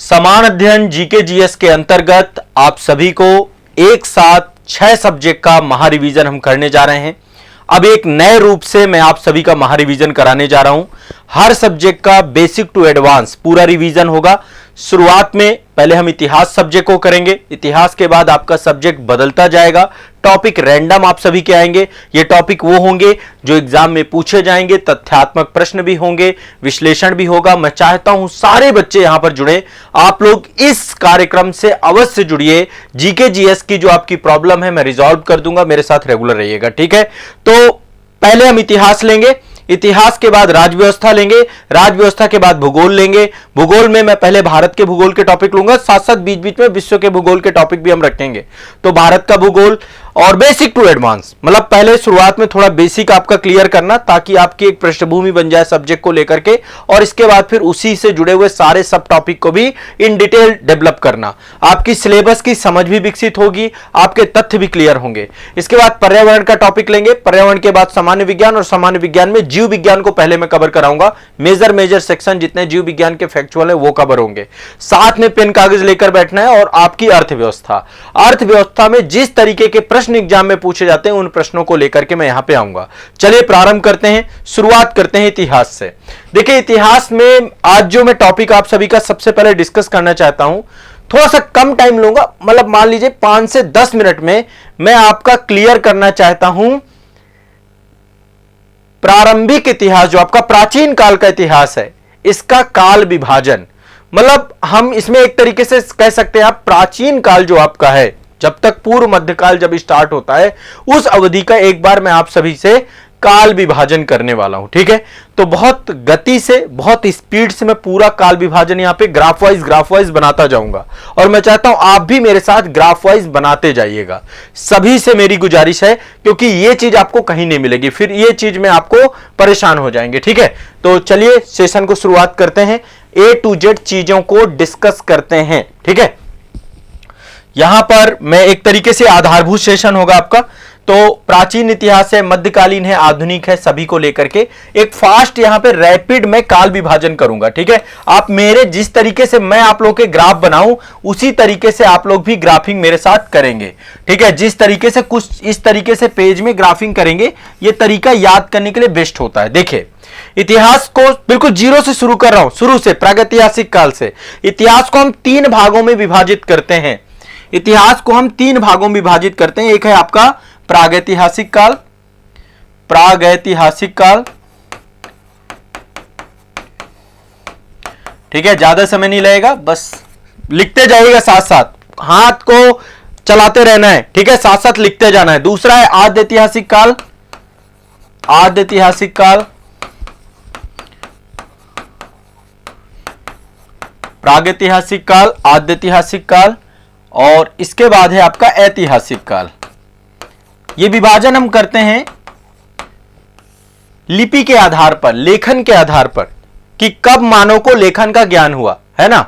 समान अध्ययन GK GS के अंतर्गत आप सभी को एक साथ 6 सब्जेक्ट का महारिवीजन हम करने जा रहे हैं। अब एक नए रूप से मैं आप सभी का महारिवीजन कराने जा रहा हूं। हर सब्जेक्ट का बेसिक टू एडवांस पूरा रिवीजन होगा। शुरुआत में पहले हम इतिहास सब्जेक्ट को करेंगे, इतिहास के बाद आपका सब्जेक्ट बदलता जाएगा। टॉपिक रैंडम आप सभी के आएंगे। ये टॉपिक वो होंगे जो एग्जाम में पूछे जाएंगे, तथ्यात्मक प्रश्न भी होंगे, विश्लेषण भी होगा। मैं चाहता हूं सारे बच्चे यहां पर जुड़े। आप लोग इस कार्यक्रम से अवश्य जुड़िए। जीके जीएस की जो आपकी प्रॉब्लम है मैं रिजॉल्व कर दूंगा, मेरे साथ रेगुलर रहिएगा, ठीक है। तो पहले हम इतिहास लेंगे, इतिहास के बाद राजव्यवस्था लेंगे, राजव्यवस्था के बाद भूगोल लेंगे। भूगोल में मैं पहले भारत के भूगोल के टॉपिक लूंगा, साथ साथ बीच बीच में विश्व के भूगोल के टॉपिक भी हम रखेंगे। तो भारत का भूगोल और बेसिक टू एडवांस, मतलब पहले शुरुआत में थोड़ा बेसिक आपका क्लियर करना ताकि आपकी एक पृष्ठभूमि बन जाए सब्जेक्ट को लेकर के, और इसके बाद फिर उसी से जुड़े हुए सारे सब टॉपिक को भी इन डिटेल डेवलप करना। आपकी सिलेबस की समझ भी विकसित होगी, आपके तथ्य भी क्लियर होंगे। इसके बाद पर्यावरण का टॉपिक लेंगे, पर्यावरण के बाद सामान्य विज्ञान, और सामान्य विज्ञान में जीव विज्ञान को पहले मैं कवर कराऊंगा। मेजर सेक्शन जितने जीव विज्ञान के फैक्चुअल है वो कवर होंगे। साथ में पेन कागज लेकर बैठना है। और आपकी अर्थव्यवस्था, अर्थव्यवस्था में जिस तरीके के प्रश्न एग्जाम में पूछे जाते हैं उन प्रश्नों को लेकर के मैं यहां पे आऊंगा। चलिए प्रारंभ करते हैं, शुरुआत करते हैं इतिहास से। देखिए इतिहास में आज जो मैं टॉपिक आप सभी का सबसे पहले डिस्कस करना चाहता हूं, थोड़ा सा कम टाइम लूंगा, मतलब मान लीजिए 5 से 10 मिनट में मैं आपका क्लियर करना चाहता हूं प्रारंभिक इतिहास, जो आपका प्राचीन काल का इतिहास है, इसका काल विभाजन। मतलब हम इसमें एक तरीके से कह सकते हैं आप प्राचीन काल जो आपका है, जब तक पूर्व मध्यकाल जब स्टार्ट होता है उस अवधि का एक बार मैं आप सभी से काल विभाजन करने वाला हूं, ठीक है। तो बहुत गति से, बहुत स्पीड से मैं पूरा काल विभाजन यहां पे ग्राफ वाइज बनाता जाऊंगा, और मैं चाहता हूं आप भी मेरे साथ ग्राफ वाइज बनाते जाइएगा। सभी से मेरी गुजारिश है, क्योंकि ये चीज आपको कहीं नहीं मिलेगी, फिर ये चीज में आपको परेशान हो जाएंगे, ठीक है। तो चलिए सेशन को शुरुआत करते हैं, A to Z चीजों को डिस्कस करते हैं, ठीक है। यहां पर मैं एक तरीके से आधारभूत सेशन होगा आपका। तो प्राचीन इतिहास है, मध्यकालीन है, आधुनिक है, सभी को लेकर के एक फास्ट यहां पे रैपिड में काल विभाजन करूंगा, ठीक है। आप मेरे जिस तरीके से मैं आप लोगों के ग्राफ बनाऊं उसी तरीके से आप लोग भी ग्राफिंग मेरे साथ करेंगे, ठीक है। जिस तरीके से कुछ इस तरीके से पेज में ग्राफिंग करेंगे, यह तरीका याद करने के लिए बेस्ट होता है। देखिए इतिहास को बिल्कुल जीरो से शुरू कर रहा हूं, शुरू से प्रागैतिहासिक काल से। इतिहास को हम 3 भागों में विभाजित करते हैं। इतिहास को हम 3 भागों में विभाजित करते हैं। एक है आपका प्रागैतिहासिक काल, प्रागैतिहासिक काल, ठीक है। ज्यादा समय नहीं लगेगा, बस लिखते जाइएगा, साथ साथ हाथ को चलाते रहना है, ठीक है, साथ साथ लिखते जाना है। दूसरा है आद्य ऐतिहासिक काल, आद्य ऐतिहासिक काल, प्रागैतिहासिक काल, आद्य ऐतिहासिक काल, और इसके बाद है आपका ऐतिहासिक काल। यह विभाजन हम करते हैं लिपि के आधार पर, लेखन के आधार पर, कि कब मानव को लेखन का ज्ञान हुआ, है ना।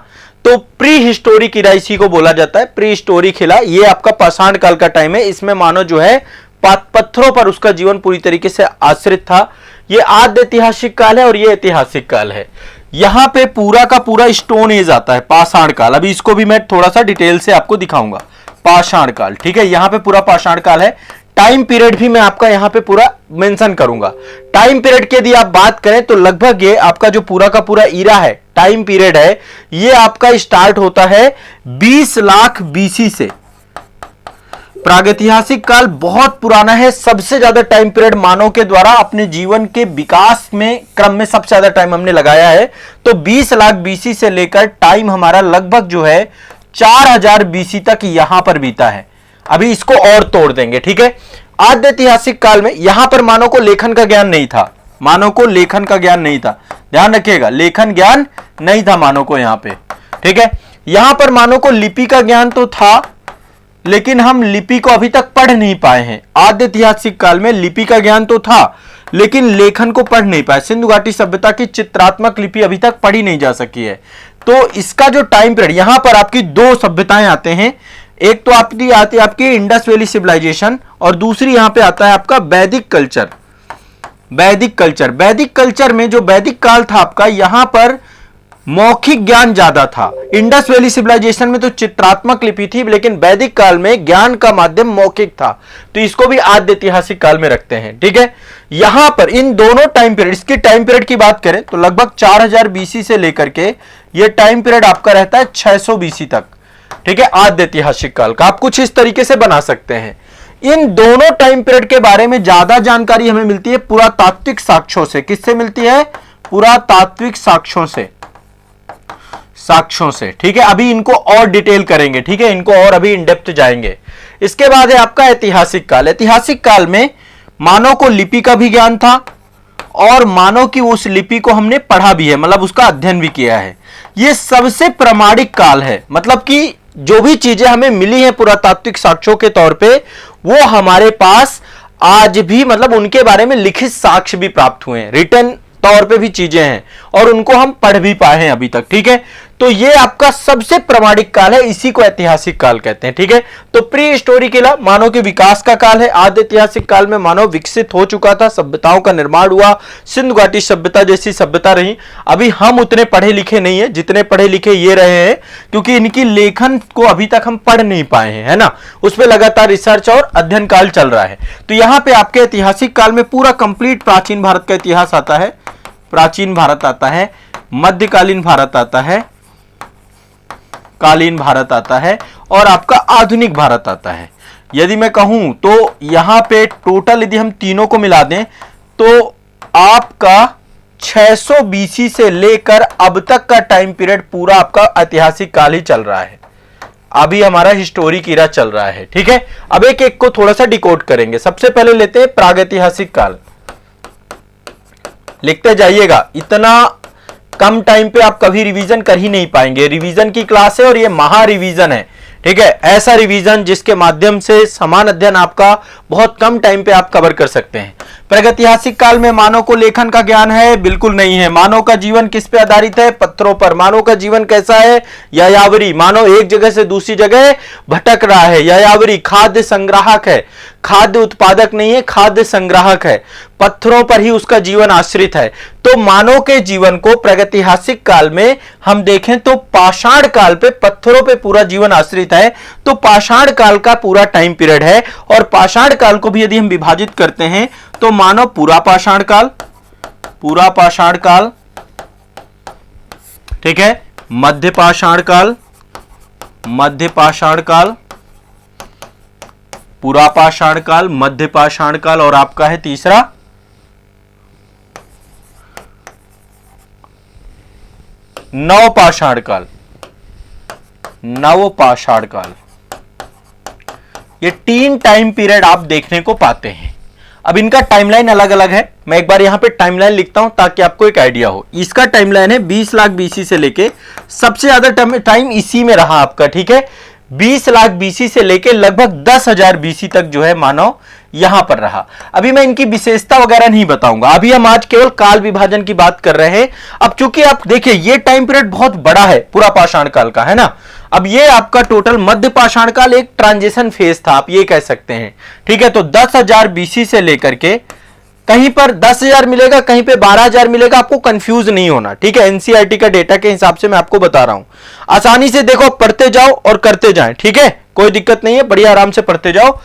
तो प्री हिस्टोरिक इरा इसी को बोला जाता है, प्री हिस्टोरिक इरा। यह आपका पाषाण काल का टाइम है। इसमें मानव जो है पत्थरों पर उसका जीवन पूरी तरीके से आश्रित था। यह आद्य ऐतिहासिक काल है और यह ऐतिहासिक काल है। यहां पे पूरा का पूरा स्टोन एज आता है, पाषाण काल। अभी इसको भी मैं थोड़ा सा डिटेल से आपको दिखाऊंगा। पाषाण काल, ठीक है, यहां पे पूरा पाषाण काल है। टाइम पीरियड भी मैं आपका यहां पे पूरा मेंशन करूंगा। टाइम पीरियड की यदि आप बात करें तो लगभग ये आपका जो पूरा का पूरा ईरा है, टाइम पीरियड है, ये आपका स्टार्ट होता है 20 लाख बीसी से। प्रागैतिहासिक काल बहुत पुराना है। सबसे ज्यादा टाइम पीरियड मानव के द्वारा अपने जीवन के विकास में क्रम में सबसे ज्यादा टाइम हमने लगाया है। तो 20 लाख बीसी से लेकर टाइम हमारा लगभग जो है 4000 बीसी तक यहां पर बीता है। अभी इसको और तोड़ देंगे, ठीक है। आद्य ऐतिहासिक काल में यहां पर मानव को लेखन का ज्ञान नहीं था, मानव को लेखन का ज्ञान नहीं था, ध्यान रखिएगा, लेखन ज्ञान नहीं था मानव को यहां पे, ठीक है। यहां पर मानव को लिपि का ज्ञान तो था, लेकिन हम लिपि को अभी तक पढ़ नहीं पाए हैं। आद्य ऐतिहासिक काल में लिपि का ज्ञान तो था, लेकिन लेखन को पढ़ नहीं पाए। सिंधु घाटी सभ्यता की चित्रात्मक लिपि अभी तक पढ़ी नहीं जा सकी है। तो इसका जो टाइम पीरियड, यहां पर आपकी 2 सभ्यताएं आते हैं। एक तो आपकी आती है आपकी इंडस वैली सिविलाइजेशन, और दूसरी यहां पे आता है आपका वैदिक कल्चर। वैदिक कल्चर, वैदिक कल्चर में जो वैदिक काल था आपका, यहां पर मौखिक ज्ञान ज्यादा था। इंडस वैली सिविलाइजेशन में तो चित्रात्मक लिपि थी, लेकिन वैदिक काल में ज्ञान का माध्यम मौखिक था। तो इसको भी आद्य ऐतिहासिक काल में रखते हैं। ठीक है, यहां पर इन दोनों टाइम पीरियड, इसकी टाइम पीरियड की बात करें तो लगभग 4000 बीसी से लेकर के ये टाइम पीरियड आपका रहता है 600 बीसी तक। ठीक है, आद्य ऐतिहासिक काल का आप कुछ इस तरीके से बना सकते हैं। इन दोनों टाइम पीरियड के बारे में ज्यादा जानकारी हमें मिलती है पुरातात्विक साक्ष्यों से। किससे मिलती है? पुरातात्विक साक्ष्यों से, साक्ष्यों से। ठीक है, अभी इनको और डिटेल करेंगे। ठीक है, इनको और अभी इन डेप्थ जाएंगे। इसके बाद है आपका ऐतिहासिक काल। ऐतिहासिक काल में मानव को लिपि का भी ज्ञान था और मानव की उस लिपि को हमने पढ़ा भी है, मतलब उसका अध्ययन भी किया है। यह सबसे प्रामाणिक काल है, मतलब कि जो भी चीजें हमें मिली हैं पुरातात्विक साक्ष्यों के तौर पे, वो हमारे पास आज भी, मतलब उनके बारे में लिखित साक्ष्य भी प्राप्त हुए हैं, रिटन तौर पे भी चीजें हैं और उनको हम पढ़ भी पाए हैं अभी तक। ठीक है, तो ये आपका सबसे प्रामाणिक काल है, इसी को ऐतिहासिक काल कहते हैं। ठीक है, तो प्री हिस्टोरिकल मानव के विकास का काल है। आद्य ऐतिहासिक काल में मानव विकसित हो चुका था, सभ्यताओं का निर्माण हुआ, सिंधु घाटी सभ्यता जैसी सभ्यता रही। अभी हम उतने पढ़े लिखे नहीं है जितने पढ़े लिखे ये रहे हैं, क्योंकि इनकी लेखन को अभी तक हम पढ़ नहीं पाए हैं, है ना। उस पर लगातार रिसर्च और अध्ययन काल चल रहा है। तो यहां पे आपके ऐतिहासिक काल में पूरा कंप्लीट प्राचीन भारत का इतिहास आता है। प्राचीन भारत आता है, मध्यकालीन भारत आता है, कालीन भारत आता है और आपका आधुनिक भारत आता है। यदि मैं कहूं तो यहां पे टोटल यदि हम तीनों को मिला दें तो आपका 600 बीसी से लेकर अब तक का टाइम पीरियड पूरा आपका ऐतिहासिक काल ही चल रहा है। अभी हमारा हिस्टोरिक इरा चल रहा है। ठीक है, अब एक एक को थोड़ा सा डिकोड करेंगे। सबसे पहले लेते हैं प्रागैतिहासिक काल। लिखते जाइएगा, इतना कम टाइम पे आप कभी रिवीजन कर ही नहीं पाएंगे। रिवीजन की क्लास है और ये महा रिवीजन है। ठीक है, ऐसा रिवीजन जिसके माध्यम से समान अध्ययन आपका बहुत कम टाइम पे आप कवर कर सकते हैं। प्रागैतिहासिक काल में मानव को लेखन का ज्ञान है? बिल्कुल नहीं है। मानव का जीवन किस पे आधारित है? पत्थरों पर। मानव का जीवन कैसा है? यायावरी। मानव एक जगह से दूसरी जगह भटक रहा है। यायावरी। खाद्य संग्राहक है, खाद्य उत्पादक नहीं है, खाद्य संग्राहक है। पत्थरों पर ही उसका जीवन आश्रित है। तो मानव के जीवन को प्रागैतिहासिक काल में हम देखें तो पाषाण काल पे, पत्थरों पे पूरा जीवन आश्रित है। तो पाषाण काल का पूरा टाइम पीरियड है। और पाषाण काल को भी यदि हम विभाजित करते हैं तो मानव पूरा पाषाण काल, पूरा पाषाण काल, ठीक है, मध्य पाषाण काल, मध्य पाषाण काल, पूरा पाषाण काल, मध्य पाषाण काल और आपका है तीसरा नव पाषाण काल, नव पाषाण काल। ये 3 टाइम पीरियड आप देखने को पाते हैं। अब इनका टाइमलाइन अलग अलग है। मैं एक बार यहां पे टाइमलाइन लिखता हूं ताकि आपको एक आइडिया हो। इसका टाइमलाइन है 20 लाख बीसी से लेके, सबसे ज्यादा टाइम इसी में रहा आपका। ठीक है, 20 लाख बीसी से लेके लगभग 10,000 बीसी तक जो है मानव यहां पर रहा। अभी मैं इनकी विशेषता वगैरह नहीं बताऊंगा, अभी हम आज केवल काल विभाजन की बात कर रहे हैं। अब चूंकि आप देखिए ये टाइम पीरियड बहुत बड़ा है पूरा पाषाण काल का, है ना। अब ये आपका टोटल मध्य पाषाण काल एक ट्रांजिशन फेज था, आप ये कह सकते हैं। ठीक है, तो 10,000 बीसी से लेकर के कहीं पर 10,000 मिलेगा, कहीं पे 12,000 मिलेगा, आपको कंफ्यूज नहीं होना। ठीक है, एनसीईआरटी का डेटा के हिसाब से मैं आपको बता रहा हूं। आसानी से देखो, पढ़ते जाओ और करते जाएं। ठीक है, कोई दिक्कत नहीं है, बढ़िया आराम से पढ़ते जाओ।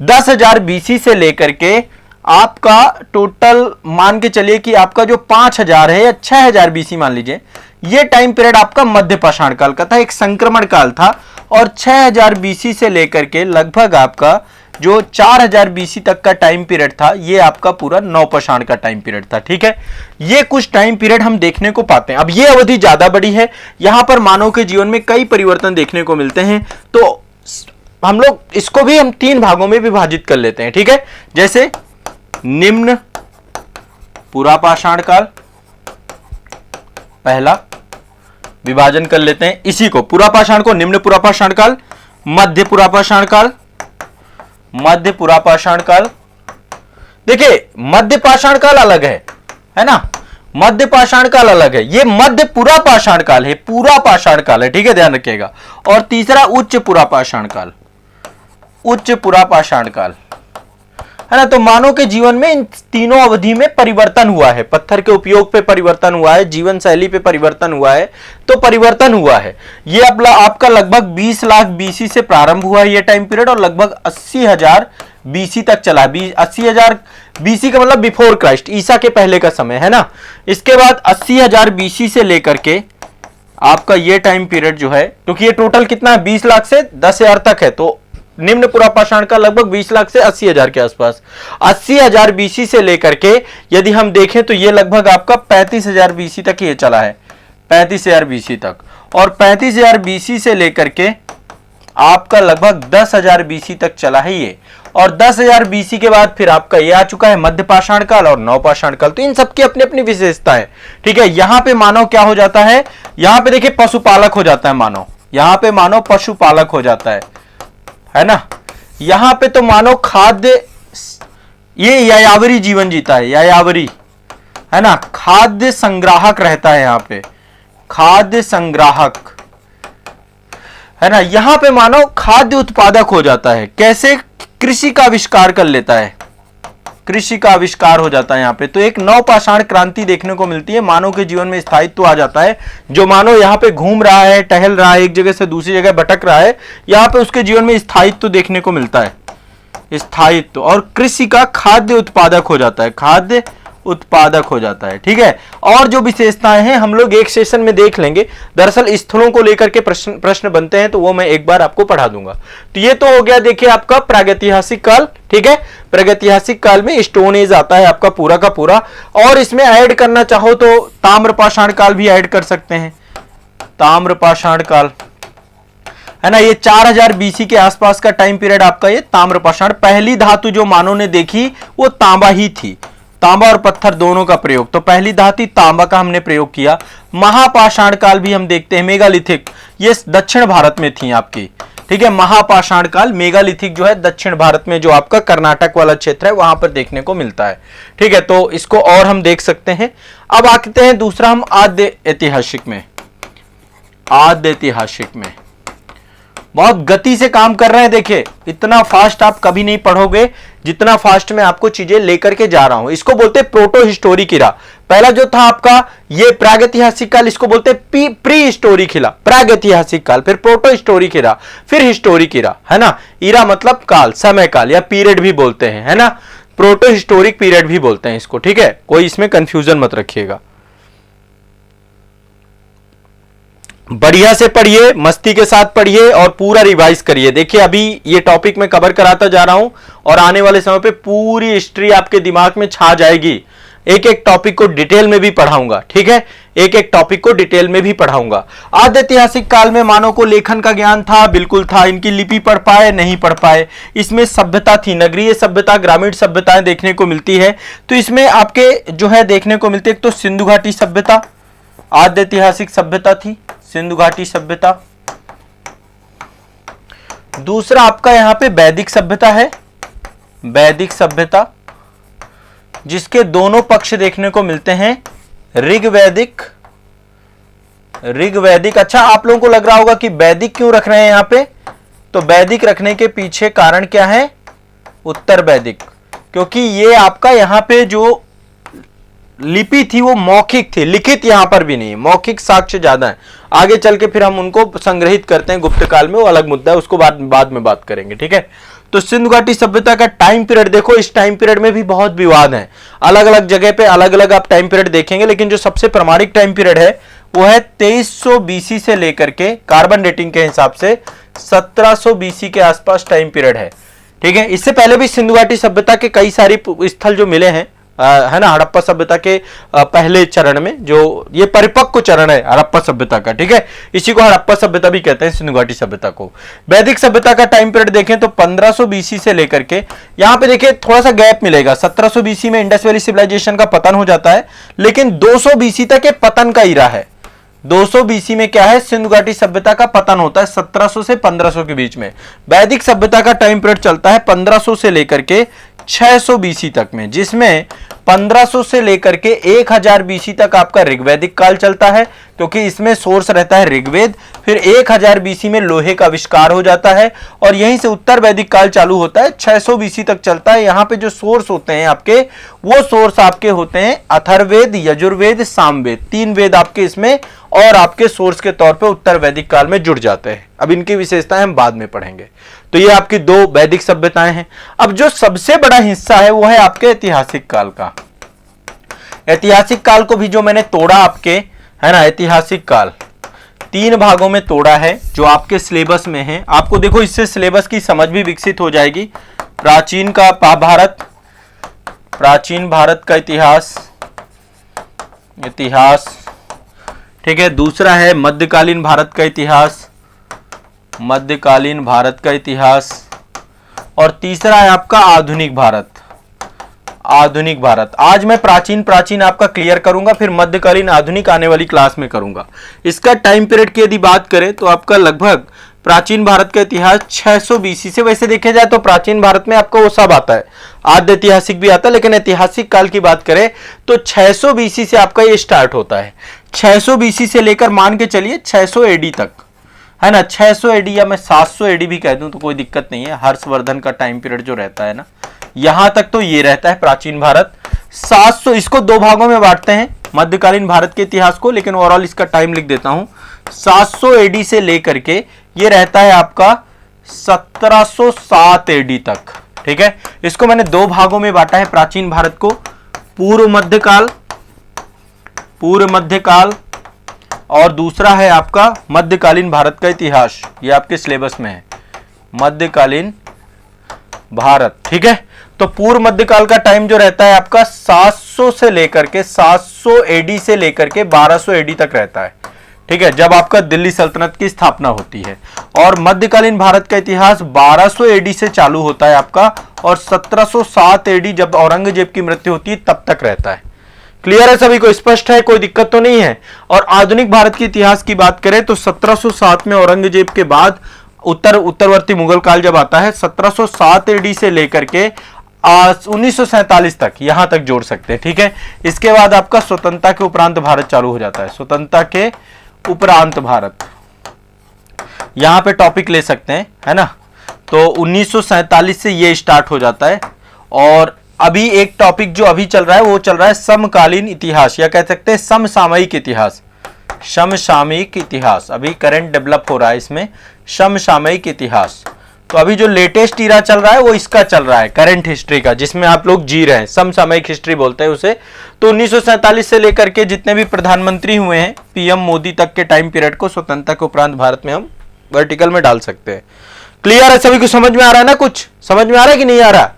10,000 बीसी से लेकर के आपका टोटल मान के चलिए कि आपका जो 5,000 है या 6,000 बीसी मान लीजिए, ये टाइम पीरियड आपका मध्य पाषाण काल का था, एक संक्रमण काल था। और 6,000 बीसी से लेकर के लगभग आपका जो 4,000 बीसी तक का टाइम पीरियड था, ये आपका पूरा नवपाषाण का टाइम पीरियड था। ठीक है, ये कुछ टाइम पीरियड हम देखने को पाते हैं। अब ये अवधि ज्यादा बड़ी है, यहां पर मानव के जीवन में कई परिवर्तन देखने को मिलते हैं। तो हम लोग इसको भी हम 3 भागों में विभाजित कर लेते हैं। ठीक है, जैसे निम्न पूरा पाषाण काल, पहला विभाजन कर लेते हैं इसी को, पूरा पाषाण को निम्न पूरा पाषाण काल, मध्य पूरा पाषाण काल, मध्य पूरा पाषाण काल। देखिए मध्य पाषाण काल अलग है ना, मध्य पाषाण काल अलग है, ये मध्य पूरा पाषाण काल है, पूरा पाषाण काल है। ठीक है, ध्यान रखिएगा। और तीसरा उच्च पूरा पाषाण काल, उच्च पूरा पाषाण काल। है ना। तो मानव के जीवन में इन तीनों अवधि में परिवर्तन हुआ है, पत्थर के उपयोग पे परिवर्तन हुआ है, जीवन शैली पे परिवर्तन हुआ है, तो परिवर्तन हुआ है। ये आपका लगभग 20 लाख बीसी से प्रारंभ हुआ है ये टाइम पीरियड, और लगभग 80,000 बीसी तक चला। 80,000 बीसी का मतलब बिफोर क्राइस्ट, ईसा के पहले का समय, है ना। इसके बाद 80,000 बीसी से लेकर के आपका ये टाइम पीरियड जो है, क्योंकि ये टोटल कितना है 20 लाख से 10,000 तक है, तो निम्न पुरापाषाण का लगभग 20 लाख से 80,000 के आसपास। 80,000 बीसी से लेकर के यदि हम देखें तो ये लगभग आपका 35,000 बीसी तक ये चला है, 35,000 बीसी तक। और 35,000 बीसी से लेकर के आपका लगभग 10,000 बीसी तक चला है ये, और 10,000 बीसी के बाद फिर आपका ये आ चुका है मध्य पाषाण काल और नवपाषाण काल। तो इन सबकी अपनी अपनी विशेषता है, ठीक है। यहां पे मानव क्या हो जाता है, यहां पे देखिए पशुपालक हो जाता है मानव, यहां पे मानव पशुपालक हो जाता है ना। यहां पे तो मानव खाद्य, ये यायावरी जीवन जीता है, यायावरी, है ना, खाद्य संग्राहक रहता है यहां पे, खाद्य संग्राहक, है ना। यहां पे मानव खाद्य उत्पादक हो जाता है, कैसे, कृषि का आविष्कार कर लेता है, कृषि का आविष्कार हो जाता है यहां पे। तो एक नवपाषाण क्रांति देखने को मिलती है, मानव के जीवन में स्थायित्व आ जाता है। जो मानव यहां पे घूम रहा है, टहल रहा है, एक जगह से दूसरी जगह भटक रहा है, यहां पे उसके जीवन में स्थायित्व देखने को मिलता है, स्थायित्व, और कृषि का खाद्य उत्पादक हो जाता है, खाद्य उत्पादक हो जाता है, ठीक है। और जो विशेषताएं हैं हम लोग एक सेशन में देख लेंगे। दरअसल स्थलों को लेकर के प्रश्न बनते हैं, तो वो मैं एक बार आपको पढ़ा दूंगा। तो ये तो हो गया देखिए आपका प्रागैतिहासिक काल, ठीक है। प्रागैतिहासिक काल में स्टोन एज आता है आपका पूरा का पूरा, और इसमें ऐड करना चाहो तो ताम्रपाषाण काल भी ऐड कर सकते हैं, ताम्रपाषाण काल, है ना। ये 4000 बीसी के आसपास का टाइम पीरियड आपका ये ताम्रपाषाण। पहली धातु जो मानव ने देखी वो तांबा ही थी, तांबा और पत्थर दोनों का प्रयोग, तो पहली धातु तांबा का हमने प्रयोग किया। महापाषाण काल भी हम देखते हैं, मेगालिथिक, ये दक्षिण भारत में थी आपकी, ठीक है। महापाषाण काल, मेगालिथिक जो है दक्षिण भारत में, जो आपका कर्नाटक वाला क्षेत्र है वहां पर देखने को मिलता है, ठीक है। तो इसको और हम देख सकते हैं। अब आते हैं दूसरा हम आद्य ऐतिहासिक में, आद्य ऐतिहासिक में बहुत गति से काम कर रहे हैं। देखिए इतना फास्ट आप कभी नहीं पढ़ोगे जितना फास्ट मैं आपको चीजें लेकर के जा रहा हूं। इसको बोलते हैं प्रोटो हिस्टोरिक इरा। पहला जो था आपका ये प्रागैतिहासिक काल, इसको बोलते हैं प्री हिस्टोरिक इरा, प्रागैतिहासिक काल, फिर प्रोटो हिस्टोरिक इरा, फिर हिस्टोरिक इरा, है ना। इरा मतलब काल, समय काल या पीरियड भी बोलते हैं, है ना। प्रोटो हिस्टोरिक पीरियड भी बोलते हैं इसको, ठीक है। कोई इसमें कंफ्यूजन मत रखिएगा। बढ़िया से पढ़िए, मस्ती के साथ पढ़िए और पूरा रिवाइज करिए। देखिए अभी ये टॉपिक मैं कवर कराता जा रहा हूं और आने वाले समय पे पूरी हिस्ट्री आपके दिमाग में छा जाएगी। एक एक टॉपिक को डिटेल में भी पढ़ाऊंगा, ठीक है, एक एक टॉपिक को डिटेल में भी पढ़ाऊंगा। आद्य ऐतिहासिक काल में मानव को लेखन का ज्ञान था, बिल्कुल था। इनकी लिपि पढ़ पाए नहीं पढ़ पाए। इसमें सभ्यता थी, नगरीय सभ्यता, ग्रामीण सभ्यताएं देखने को मिलती है। तो इसमें आपके जो है देखने को मिलती है, एक तो सिंधु घाटी सभ्यता आद्य ऐतिहासिक सभ्यता थी, सिंधु घाटी सभ्यता। दूसरा आपका यहां पे वैदिक सभ्यता है, वैदिक सभ्यता, जिसके दोनों पक्ष देखने को मिलते हैं, ऋग्वैदिक, ऋग्वैदिक। अच्छा आप लोगों को लग रहा होगा कि वैदिक क्यों रख रहे हैं यहां पे, तो वैदिक रखने के पीछे कारण क्या है, उत्तर वैदिक, क्योंकि ये आपका यहां पे जो लिपि थी वो मौखिक थी, लिखित यहां पर भी नहीं, मौखिक साक्ष्य ज्यादा है। आगे चल के फिर हम उनको संग्रहित करते हैं गुप्त काल में, वो अलग मुद्दा है, उसको बाद में बात करेंगे, ठीक है। तो सिंधु घाटी सभ्यता का टाइम पीरियड देखो, इस टाइम पीरियड में भी बहुत विवाद है, अलग अलग जगह पे अलग अलग आप टाइम पीरियड देखेंगे, लेकिन जो सबसे प्रामाणिक टाइम पीरियड है वो है 2300 बीसी से लेकर के कार्बन डेटिंग के हिसाब से 1700 बीसी के आसपास टाइम पीरियड है, ठीक है। इससे पहले भी सिंधु घाटी सभ्यता के कई सारे स्थल जो मिले हैं, है ना, हड़प्पा सभ्यता के पहले चरण में, जो ये परिपक्व चरण है हड़प्पा सभ्यता का, ठीक है। इसी को हड़प्पा सभ्यता भी कहते हैं, सिंधु घाटी सभ्यता को। वैदिक सभ्यता का टाइम पीरियड देखें तो 1500 बीसी से लेकर के, यहां पे देखिए थोड़ा सा गैप मिलेगा, 1700 बीसी में इंडस वैली सिविलाइजेशन का पतन हो जाता है, लेकिन 200 बीसी तक ये पतन का इरा है। 200 बीसी में क्या है, सिंधु घाटी सभ्यता का पतन होता है 1700 से 1500 के बीच में। वैदिक सभ्यता का टाइम पीरियड चलता है 1500 से लेकर के 600 बीसी तक में, जिसमें 1500 से लेकर के 1000 बीसी तक आपका ऋग्वैदिक काल चलता है, क्योंकि इसमें सोर्स रहता है ऋग्वेद। फिर 1000 बीसी में लोहे का आविष्कार हो जाता है और यहीं से उत्तर वैदिक काल चालू होता है, 600 बीसी तक चलता है। यहाँ पे जो सोर्स होते हैं आपके, वो सोर्स आपके होते हैं अथर्ववेद, यजुर्वेद, सामवेद, 3 वेद आपके इसमें और आपके सोर्स के तौर पे उत्तर वैदिक काल में जुड़ जाते हैं। अब इनकी विशेषताएं हम बाद में पढ़ेंगे। तो ये आपकी 2 वैदिक सभ्यताएं हैं। अब जो सबसे बड़ा हिस्सा है वो है आपके ऐतिहासिक काल का। ऐतिहासिक काल को भी जो मैंने तोड़ा आपके, है ना, ऐतिहासिक काल 3 भागों में तोड़ा है जो आपके सिलेबस में है। आपको देखो इससे सिलेबस की समझ भी विकसित हो जाएगी। प्राचीन का भारत, प्राचीन भारत का इतिहास, ठीक है। दूसरा है मध्यकालीन भारत का इतिहास, मध्यकालीन भारत का इतिहास। और तीसरा है आपका आधुनिक भारत, आधुनिक भारत। आज मैं प्राचीन आपका क्लियर करूंगा, फिर मध्यकालीन आधुनिक आने वाली क्लास में करूंगा। इसका टाइम पीरियड की यदि बात करें तो आपका लगभग प्राचीन भारत का इतिहास 600 बीसी से, वैसे देखा जाए तो प्राचीन भारत में आपका वो सब आता है, आद्य ऐतिहासिक भी आता है, लेकिन ऐतिहासिक काल की बात करें तो 600 बीसी से आपका ये स्टार्ट होता है। 600 बीसी से लेकर मान के चलिए 600 एडी तक, है ना। 600 एडी या मैं 700 एडी भी कह दूं तो कोई दिक्कत नहीं है। हर्षवर्धन का टाइम पीरियड जो रहता है ना, यहां तक तो ये रहता है प्राचीन भारत। 700, इसको 2 भागों में बांटते हैं मध्यकालीन भारत के इतिहास को, लेकिन ओवरऑल इसका टाइम लिख देता हूं। 700 एडी से लेकर के ये रहता है आपका 1707 एडी तक, ठीक है। इसको मैंने 2 भागों में बांटा है प्राचीन भारत को, पूर्व मध्यकाल, पूर्व मध्यकाल, और दूसरा है आपका मध्यकालीन भारत का इतिहास। ये आपके सिलेबस में है, मध्यकालीन भारत, ठीक है। तो पूर्व मध्यकाल का टाइम जो रहता है आपका 700 से लेकर के 700 एडी से लेकर के 1200 एडी तक रहता है, ठीक है, जब आपका दिल्ली सल्तनत की स्थापना होती है। और मध्यकालीन भारत का इतिहास 1200 एडी से चालू होता है आपका, और 1707 एडी जब औरंगजेब की मृत्यु होती है तब तक रहता है। क्लियर है सभी को, स्पष्ट है, कोई दिक्कत तो नहीं है। और आधुनिक भारत के इतिहास की बात करें तो 1707 में औरंगजेब के बाद उत्तरवर्ती मुगल काल जब आता है, 1707 एडी से लेकर के 1947 तक, यहां तक जोड़ सकते हैं, ठीक है। इसके बाद आपका स्वतंत्रता के उपरांत भारत चालू हो जाता है, स्वतंत्रता के उपरांत भारत, यहां पे टॉपिक ले सकते हैं, है ना। तो 1947 से ये स्टार्ट हो जाता है। और अभी एक टॉपिक जो अभी चल रहा है वो चल रहा है समकालीन इतिहास, या कह सकते हैं समसामयिक इतिहास, समसामयिक इतिहास अभी करंट डेवलप हो रहा है इसमें, समसामयिक इतिहास। तो अभी जो लेटेस्ट ईरा चल रहा है वो इसका चल रहा है, करंट हिस्ट्री का, जिसमें आप लोग जी रहे हैं, समसामयिक हिस्ट्री बोलते हैं उसे। तो 1947 से लेकर के जितने भी प्रधानमंत्री हुए हैं पीएम मोदी तक के टाइम पीरियड को स्वतंत्रता के उपरांत भारत में हम वर्टिकल में डाल सकते हैं। क्लियर है सभी को, समझ में आ रहा है ना, कुछ समझ में आ रहा है कि नहीं आ रहा,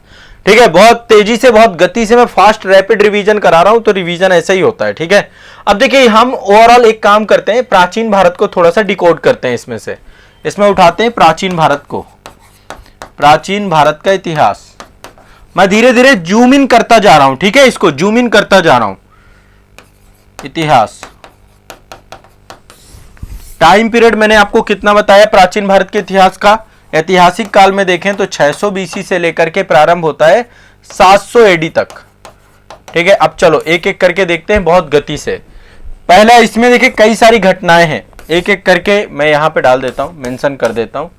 ठीक है। बहुत तेजी से, बहुत गति से मैं फास्ट रैपिड रिवीजन करा रहा हूं, तो रिवीजन ऐसा ही होता है, ठीक है। अब देखिए हम ओवरऑल एक काम करते हैं, प्राचीन भारत को थोड़ा सा डिकोड करते हैं इसमें से, इसमें उठाते हैं प्राचीन भारत को, प्राचीन भारत का इतिहास। मैं धीरे धीरे जूम इन करता जा रहा हूं, ठीक है, इसको जूम इन करता जा रहा हूं। इतिहास टाइम पीरियड मैंने आपको कितना बताया प्राचीन भारत के इतिहास का। ऐतिहासिक काल में देखें तो 600 बीसी से लेकर के प्रारंभ होता है 700 एडी तक, ठीक है। अब चलो एक एक करके देखते हैं बहुत गति से। पहला इसमें देखिए कई सारी घटनाएं हैं, एक एक करके मैं यहां पे डाल देता हूं, मेंशन कर देता हूं।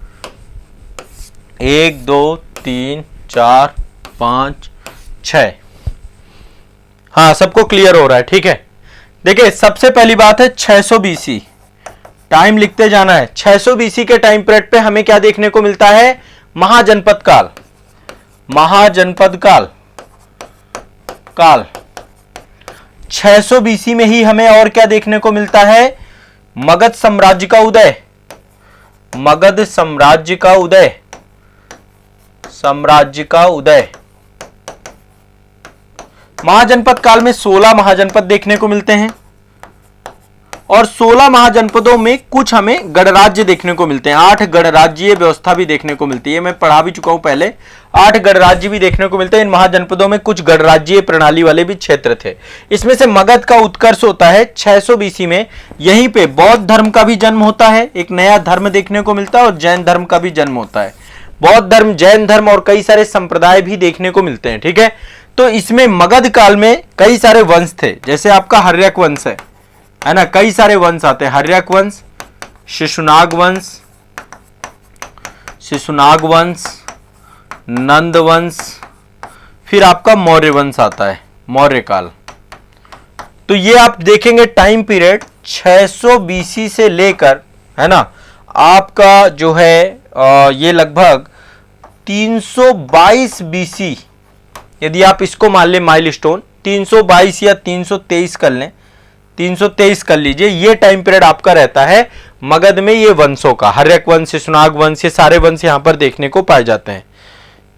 1 2 3 4 5 6, हाँ सबको क्लियर हो रहा है, ठीक है। देखिए सबसे पहली बात है 600 बीसी, टाइम लिखते जाना है। 600 बीसी के टाइम पीरियड पे हमें क्या देखने को मिलता है, महाजनपद काल, महाजनपद काल, 600 बीसी में ही हमें और क्या देखने को मिलता है, मगध साम्राज्य का उदय, मगध साम्राज्य का उदय, साम्राज्य का उदय। महाजनपद काल में 16 महाजनपद देखने को मिलते हैं, और 16 महाजनपदों में कुछ हमें गणराज्य देखने को मिलते हैं, 8 गणराज्यीय व्यवस्था भी देखने को मिलती है, मैं पढ़ा भी चुका हूं पहले। 8 गणराज्य भी देखने को मिलते हैं। इन महाजनपदों में कुछ गणराज्यीय प्रणाली वाले भी क्षेत्र थे। इसमें से मगध का उत्कर्ष होता है 600 बीसी में, यहीं पे बौद्ध धर्म का भी जन्म होता है, एक नया धर्म देखने को मिलता है, और जैन धर्म का भी जन्म होता है। बौद्ध धर्म, जैन धर्म और कई सारे संप्रदाय भी देखने को मिलते हैं। ठीक है, तो इसमें मगध काल में कई सारे वंश थे, जैसे आपका हर्यक वंश है ना, कई सारे वंश आते हैं, हर्यक वंश, शिशुनाग वंश, नंद वंश, फिर आपका मौर्य वंश आता है, मौर्य काल। तो ये आप देखेंगे टाइम पीरियड 600 बीसी से लेकर, है ना, आपका जो है ये लगभग 322 बीसी, यदि आप इसको मान लें माइलस्टोन, 322 या 323 कर लें, 323 कर लीजिए, ये टाइम पीरियड आपका रहता है मगध में ये वंशों का, हर्यक वंश, शिशुनाग वंश, ये सारे वंश यहां पर देखने को पाए जाते हैं।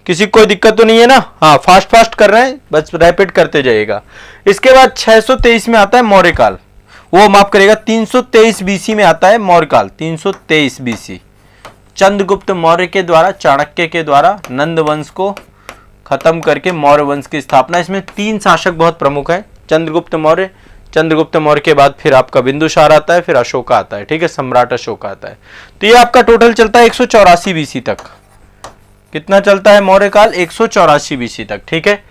किसी को कोई दिक्कत तो नहीं है ना? हाँ, फास्ट कर रहे हैं, बस रैपिड करते जाइएगा। इसके बाद 623 में आता है मौर्य काल, वो माफ करेगा 323 बीसी में आता है मौर्य काल, 323 बीसी। चंद्रगुप्त मौर्य के द्वारा, चाणक्य के द्वारा नंद वंश को खत्म करके मौर्य वंश की स्थापना। इसमें 3 शासक बहुत प्रमुख हैं, चंद्रगुप्त मौर्य, चंद्रगुप्त मौर्य के बाद फिर आपका बिंदुसार आता है, फिर अशोका आता है। ठीक है, सम्राट अशोका आता है। तो ये आपका टोटल चलता है 184 बीसी तक। कितना चलता है मौर्य काल? 184 बीसी तक। ठीक है,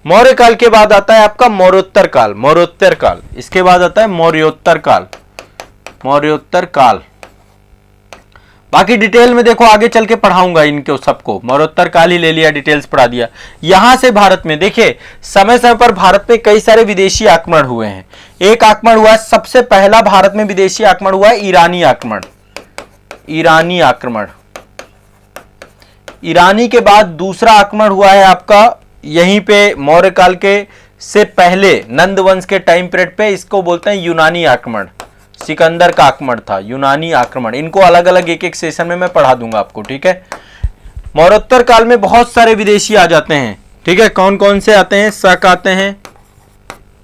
मौर्य काल के बाद आता है आपका मौर्योत्तर काल, मौर्योत्तर काल। इसके बाद आता है मौर्योत्तर काल, मौर्योत्तर काल। बाकी डिटेल में देखो आगे चल के पढ़ाऊंगा इनको सबको, मौर्योत्तर काल ही ले लिया, डिटेल्स पढ़ा दिया। यहां से भारत में देखिए समय समय पर भारत में कई सारे विदेशी आक्रमण हुए हैं। एक आक्रमण हुआ है, सबसे पहला भारत में विदेशी आक्रमण हुआ है ईरानी आक्रमण, ईरानी आक्रमण। ईरानी के बाद दूसरा आक्रमण हुआ है आपका यहीं पे मौर्य काल के से पहले नंद वंश के टाइम पीरियड पे, इसको बोलते हैं यूनानी आक्रमण, सिकंदर का आक्रमण था, यूनानी आक्रमण। इनको अलग अलग एक एक सेशन में मैं पढ़ा दूंगा आपको। ठीक है, मौर्योत्तर काल में बहुत सारे विदेशी आ जाते हैं। ठीक है, कौन कौन से आते हैं? शक आते हैं,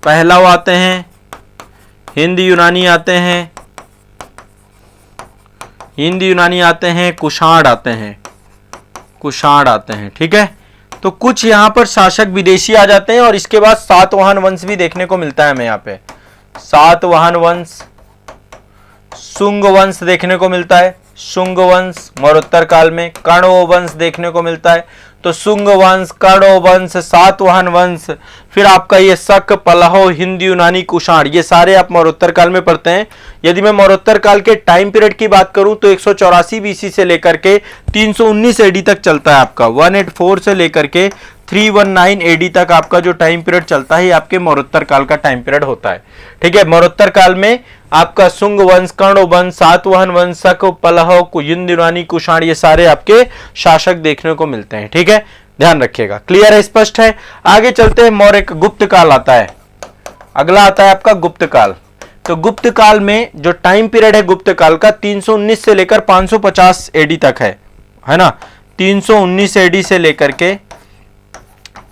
पहलव आते हैं, हिंद यूनानी आते हैं, हिंद यूनानी आते हैं, कुषाण आते हैं, कुषाण आते हैं। ठीक है, तो कुछ यहां पर शासक विदेशी आ जाते हैं और इसके बाद सातवाहन वंश भी देखने को मिलता है हमें यहाँ पे, सातवाहन वंश, शुंग वंश देखने को मिलता है, शुंग वंश मौर्योत्तर काल में, कण्व वंश देखने को मिलता है। तो शुंग वंश, कण्व वंश, सातवाहन वंश, फिर आपका ये शक, पलहव, हिंद यूनानी, कुषाण, ये सारे आप मौर्योत्तर काल में पढ़ते हैं। यदि मैं मौर्योत्तर काल के टाइम पीरियड की बात करूं तो 184 बीसी से लेकर के 319 एडी तक चलता है आपका, 184 से लेकर के 319 एडी तक आपका जो टाइम पीरियड चलता है आपके मौर्योत्तर काल का टाइम पीरियड होता है। ठीक है, मौर्योत्तर काल में आपका शुंग वंश, कण्व वंश, सातवाहन वंश, शक, पलहव, हिंद यूनानी, कुषाण, ये सारे आपके शासक देखने को मिलते हैं। ठीक है, ध्यान रखिएगा। क्लियर है, स्पष्ट है? आगे चलते हैं, मौर्य गुप्त काल आता है, अगला आता है आपका गुप्त काल। तो गुप्त काल में जो टाइम पीरियड है गुप्त काल का 319 से लेकर 550 एडी तक है ना, 319 एडी से लेकर के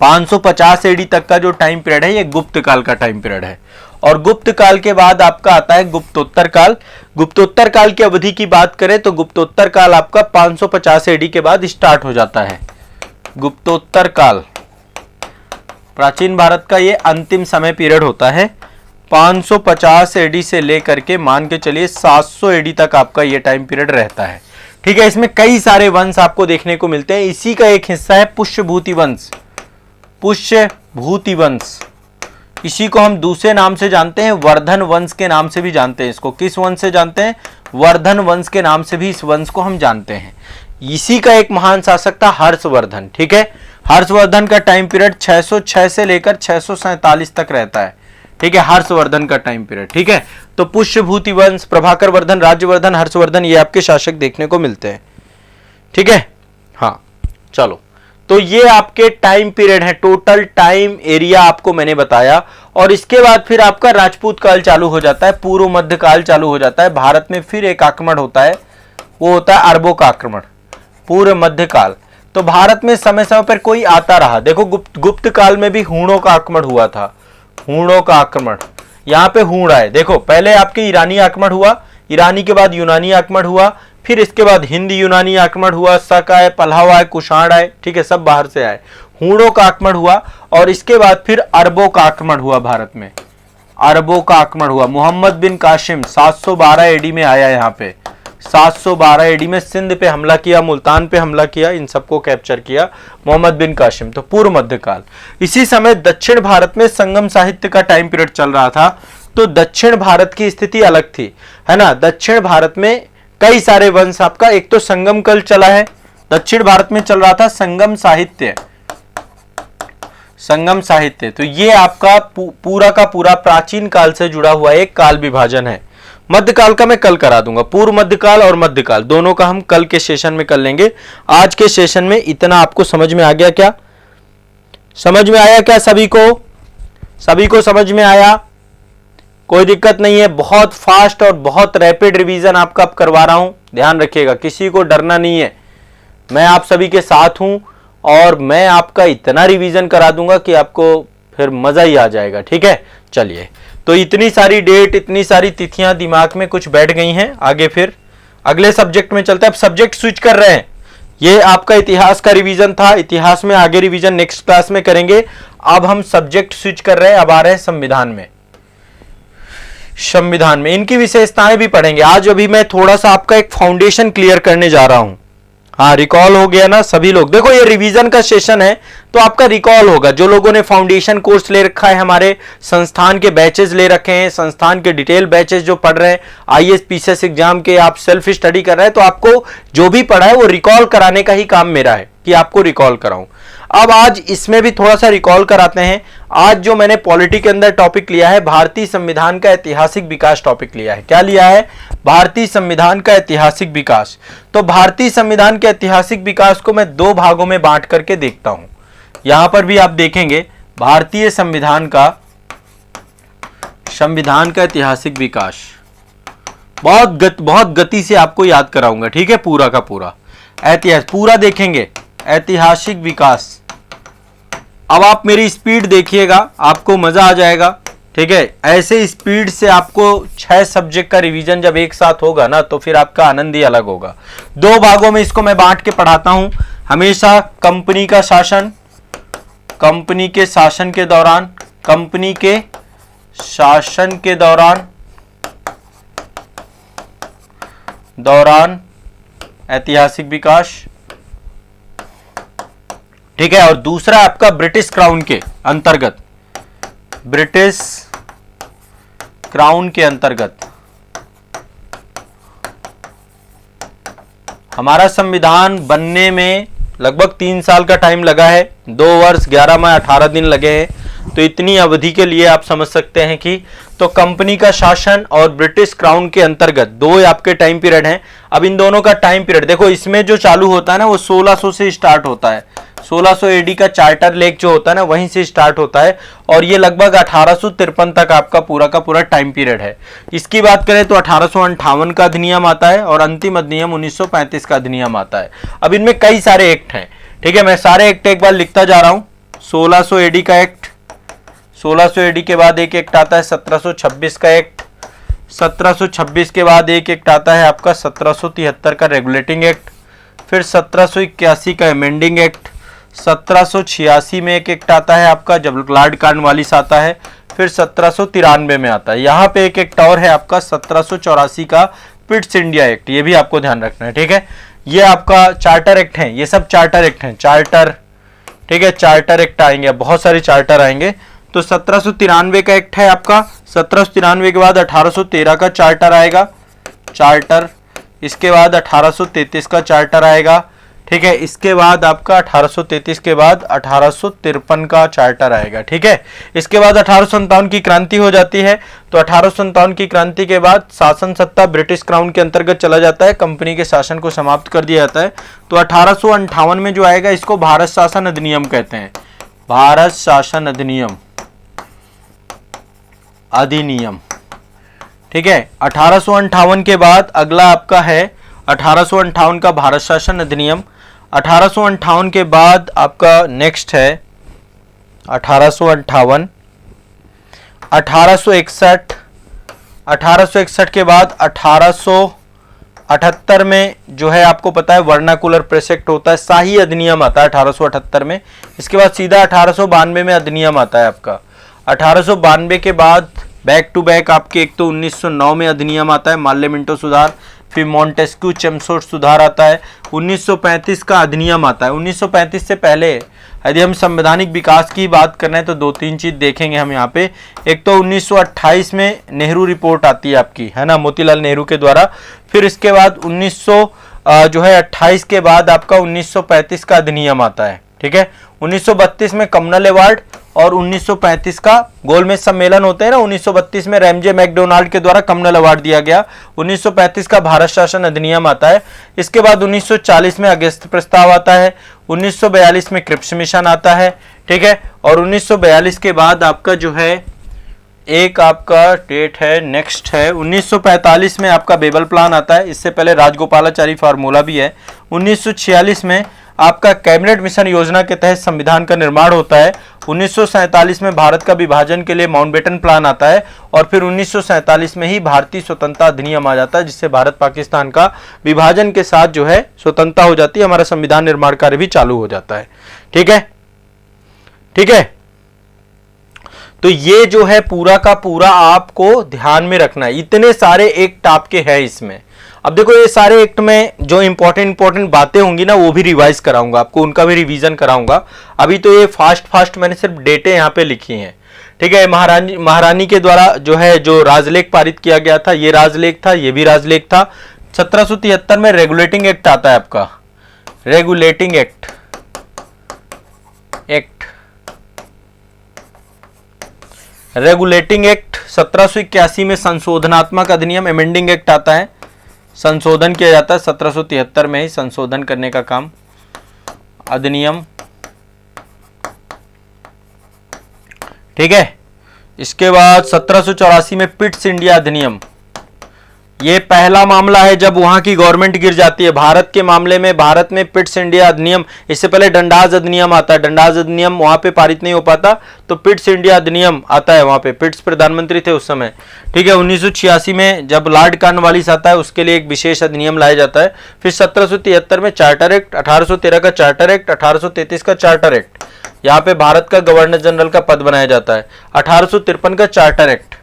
550 एडी तक का जो टाइम पीरियड है ये गुप्त काल का टाइम पीरियड है। और गुप्त काल के बाद आपका आता है गुप्तोत्तर काल। गुप्तोत्तर काल की अवधि की बात करें तो गुप्तोत्तर काल आपका 550 एडी के बाद स्टार्ट हो जाता है। गुप्तोत्तर काल प्राचीन भारत का ये अंतिम समय पीरियड होता है, 550 एडी से लेकर के मान के चलिए 700 एडी तक आपका ये टाइम पीरियड रहता है। ठीक है, इसमें कई सारे वंश आपको देखने को मिलते हैं। इसी का एक हिस्सा है पुष्यभूति वंश, पुष्यभूति वंश। इसी को हम दूसरे नाम से जानते हैं, वर्धन वंश के नाम से भी जानते हैं इसको। किस वंश से जानते हैं? वर्धन वंश के नाम से भी इस वंश को हम जानते हैं। इसी का एक महान शासक था हर्षवर्धन। ठीक है, हर्षवर्धन का टाइम पीरियड 606 से लेकर 647 तक रहता है। ठीक है, हर्षवर्धन का टाइम पीरियड। ठीक है, तो पुष्यभूति वंश, प्रभाकर वर्धन, राज्यवर्धन, हर्षवर्धन, ये आपके शासक देखने को मिलते हैं। ठीक है, हाँ चलो, तो ये आपके टाइम पीरियड है, टोटल टाइम एरिया आपको मैंने बताया। और इसके बाद फिर आपका राजपूत काल चालू हो जाता है, पूर्व मध्य काल चालू हो जाता है। भारत में फिर एक आक्रमण होता है, वो होता है अरबों का आक्रमण, पूर्व मध्य काल। तो भारत में समय समय पर कोई आता रहा। देखो गुप्त काल में भी हूणों का आक्रमण हुआ था, हूणों का आक्रमण, यहाँ पे हूण आए। देखो पहले आपके ईरानी आक्रमण हुआ, ईरानी के बाद यूनानी आक्रमण हुआ, फिर इसके बाद हिंद यूनानी आक्रमण हुआ, शक आए, पलहव आए, कुषाण आए। ठीक है, सब बाहर से आए। हूणों का आक्रमण हुआ और इसके बाद फिर अरबों का आक्रमण हुआ भारत में, अरबों का आक्रमण हुआ। मोहम्मद बिन कासिम 712 एडी में आया यहाँ पे, 712 एडी में सिंध पे हमला किया, मुल्तान पे हमला किया, इन सबको कैप्चर किया मोहम्मद बिन कासिम। तो पूर्व मध्यकाल। इसी समय दक्षिण भारत में संगम साहित्य का टाइम पीरियड चल रहा था। तो दक्षिण भारत की स्थिति अलग थी, है ना। दक्षिण भारत में कई सारे वंश आपका, एक तो संगम कल चला है, दक्षिण भारत में चल रहा था संगम साहित्य, संगम साहित्य। तो ये आपका पूरा का पूरा प्राचीन काल से जुड़ा हुआ एक काल विभाजन है। मध्यकाल का मैं कल करा दूंगा, पूर्व मध्यकाल और मध्यकाल दोनों का हम कल के सेशन में कर लेंगे। आज के सेशन में इतना आपको समझ में आ गया क्या? समझ में आया क्या सभी को? सभी को समझ में आया? कोई दिक्कत नहीं है। बहुत फास्ट और बहुत रैपिड रिवीजन आपका अब करवा रहा हूं, ध्यान रखिएगा, किसी को डरना नहीं है। मैं आप सभी के साथ हूं और मैं आपका इतना रिवीजन करा दूंगा कि आपको फिर मजा ही आ जाएगा। ठीक है, चलिए। तो इतनी सारी डेट, इतनी सारी तिथियां दिमाग में कुछ बैठ गई हैं। आगे फिर अगले सब्जेक्ट में चलते हैं। अब सब्जेक्ट स्विच कर रहे हैं। ये आपका इतिहास का रिवीजन था, इतिहास में आगे रिवीजन नेक्स्ट क्लास में करेंगे। अब हम सब्जेक्ट स्विच कर रहे हैं, अब आ रहे हैं संविधान में। संविधान में इनकी विशेषताएं भी पढ़ेंगे। आज अभी मैं थोड़ा सा आपका एक फाउंडेशन क्लियर करने जा रहा हूं। हाँ, रिकॉल हो गया ना सभी लोग? देखो ये रिवीजन का सेशन है तो आपका रिकॉल होगा। जो लोगों ने फाउंडेशन कोर्स ले रखा है, हमारे संस्थान के बैचेस ले रखे हैं, संस्थान के डिटेल बैचेस जो पढ़ रहे हैं, आईएएस पीसीएस एग्जाम के आप सेल्फ स्टडी कर रहे हैं, तो आपको जो भी पढ़ा है वो रिकॉल कराने का ही काम मेरा है कि आपको रिकॉल कराऊं। अब आज इसमें भी थोड़ा सा रिकॉल कराते हैं। आज जो मैंने पॉलिटी के अंदर टॉपिक लिया है, भारतीय संविधान का ऐतिहासिक विकास टॉपिक लिया है। क्या लिया है? भारतीय संविधान का ऐतिहासिक विकास। तो भारतीय संविधान के ऐतिहासिक विकास को मैं दो भागों में बांट करके देखता हूं। यहां पर भी आप देखेंगे भारतीय संविधान का ऐतिहासिक विकास। बहुत गति से आपको याद कराऊंगा, ठीक है, पूरा का पूरा ऐतिहास पूरा देखेंगे, ऐतिहासिक विकास। अब आप मेरी स्पीड देखिएगा, आपको मजा आ जाएगा। ठीक है, ऐसे स्पीड से आपको 6 सब्जेक्ट का रिवीजन जब एक साथ होगा ना, तो फिर आपका आनंद ही अलग होगा। दो भागों में इसको मैं बांट के पढ़ाता हूं। हमेशा कंपनी का शासन, कंपनी के शासन के दौरान, कंपनी के शासन के दौरान ऐतिहासिक विकास। ठीक है, और दूसरा आपका ब्रिटिश क्राउन के अंतर्गत, ब्रिटिश क्राउन के अंतर्गत। हमारा संविधान बनने में लगभग 3 साल का टाइम लगा है, 2 वर्ष 11 माह 18 दिन लगे हैं। तो इतनी अवधि के लिए आप समझ सकते हैं कि तो कंपनी का शासन और ब्रिटिश क्राउन के अंतर्गत दो आपके टाइम पीरियड हैं। अब इन दोनों का टाइम पीरियड देखो, इसमें जो चालू होता है ना वो 1600 से स्टार्ट होता है। 1600 एडी का चार्टर लेक जो होता है ना वहीं से स्टार्ट होता है और ये लगभग 1853 तक आपका पूरा का पूरा टाइम पीरियड है। इसकी बात करें तो 1858 का अधिनियम आता है और अंतिम अधिनियम 1935 का अधिनियम आता है। अब इनमें कई सारे एक्ट हैं। ठीक है, मैं सारे एक्ट एक बार लिखता जा रहा हूं। 1600 एडी का एक्ट, 1600 एडी के बाद एक एक्ट आता है 1726 का एक्ट, 1726 के बाद एक एक्ट आता है आपका 1773 का रेगुलेटिंग एक्ट, फिर 1781 का अमेंडिंग एक्ट, 1786 में एक एक्ट आता है आपका जब लॉर्ड कॉर्नवालिस आता है, फिर 1793 में आता है। यहाँ पे एक एक्ट और है आपका 1784 का पिट्स इंडिया एक्ट, ये भी आपको ध्यान रखना है। ठीक है, ये आपका चार्टर एक्ट है, ये सब चार्टर एक्ट हैं, चार्टर। ठीक है, चार्टर एक्ट आएंगे, बहुत सारे चार्टर आएंगे। तो 1793 का एक्ट है आपका, 1793 के बाद 1813 का चार्टर आएगा, चार्टर। इसके बाद 1833 का चार्टर आएगा। ठीक है, इसके बाद आपका 1833 के बाद 1853 का चार्टर आएगा। ठीक है, इसके बाद 1857 की क्रांति हो जाती है। तो 1857 की क्रांति के बाद शासन सत्ता ब्रिटिश क्राउन के अंतर्गत चला जाता है, कंपनी के शासन को समाप्त कर दिया जाता है। तो 1858 में जो आएगा इसको भारत शासन अधिनियम कहते हैं, भारत शासन अधिनियम। ठीक है, 1858 के बाद अगला आपका है 1858 का भारत शासन अधिनियम। 1858 के बाद आपका नेक्स्ट है 1858, 1861, 1861 के बाद 1878 में जो है आपको पता है वर्नाकुलर प्रेस एक्ट होता है, शाही अधिनियम आता है 1878 में। इसके बाद सीधा 1892 में अधिनियम आता है आपका। 1892 के बाद बैक टू बैक आपके एक तो 1909 में अधिनियम आता है माल्य मिंटो सुधार, फिर मॉन्टेस्क्यू चेम्सफोर्ड सुधार आता है, 1935 का अधिनियम आता है। 1935 से पहले यदि हम संवैधानिक विकास की बात कर रहे हैं तो दो तीन चीज देखेंगे हम यहाँ पे। एक तो 1928 में नेहरू रिपोर्ट आती है आपकी, है ना, मोतीलाल नेहरू के द्वारा। फिर इसके बाद 1928 के बाद आपका 1935 का अधिनियम आता है, ठीक है। 1932 में कम्युनल अवार्ड और 1935 का गोलमेज सम्मेलन होते हैं ना, 1932 में रैमजे मैकडोनाल्ड के द्वारा कम्युनल अवार्ड दिया गया। 1935 का भारत शासन अधिनियम आता है। इसके बाद 1940 में अगस्त प्रस्ताव आता है। 1942 में क्रिप्स मिशन आता है, ठीक है। और 1942 के बाद आपका जो है एक आपका डेट है, नेक्स्ट है 1945 में आपका बेबल प्लान आता है। इससे पहले राजगोपालाचारी फार्मूला भी है। 1946 में आपका कैबिनेट मिशन योजना के तहत संविधान का निर्माण होता है। 1947 में भारत का विभाजन के लिए माउंटबेटन प्लान आता है और फिर 1947 में ही भारतीय स्वतंत्रता अधिनियम आ जाता है, जिससे भारत पाकिस्तान का विभाजन के साथ जो है स्वतंत्रता हो जाती है, हमारा संविधान निर्माण कार्य भी चालू हो जाता है, ठीक है, ठीक है। तो ये जो है पूरा का पूरा आपको ध्यान में रखना है। इतने सारे एक्ट आपके हैं इसमें। अब देखो ये सारे एक्ट में जो इंपॉर्टेंट बातें होंगी ना वो भी रिवाइज कराऊंगा आपको, उनका भी रिवीजन कराऊंगा। अभी तो ये फास्ट मैंने सिर्फ डेटें यहाँ पे लिखी हैं, ठीक है। महारानी के द्वारा जो है जो राजलेख पारित किया गया था, ये राजलेख था, ये भी राजलेख था। 1773 में रेगुलेटिंग एक्ट आता है आपका, रेगुलेटिंग एक्ट 1781 में संशोधनात्मक अधिनियम एमेंडिंग एक्ट आता है, संशोधन किया जाता है। 1773 में ही संशोधन करने का काम, अधिनियम, ठीक है। इसके बाद 1784 में पिट्स इंडिया अधिनियम, ये पहला मामला है जब वहां की गवर्नमेंट गिर जाती है। भारत के मामले में भारत में पिट्स इंडिया अधिनियम, इससे पहले डंडाज अधिनियम आता है, डंडाज अधिनियम वहां पे पारित नहीं हो पाता तो पिट्स इंडिया अधिनियम आता है। वहां पे पिट्स प्रधानमंत्री थे उस समय, ठीक है। 1986 में जब लॉर्ड कॉर्नवालिस आता है उसके लिए एक विशेष अधिनियम लाया जाता है। फिर 1773 में चार्टर एक्ट, 1813 का चार्टर एक्ट, 1833 का चार्टर एक्ट, यहाँ पे भारत का गवर्नर जनरल का पद बनाया जाता है। 1853 का चार्टर एक्ट,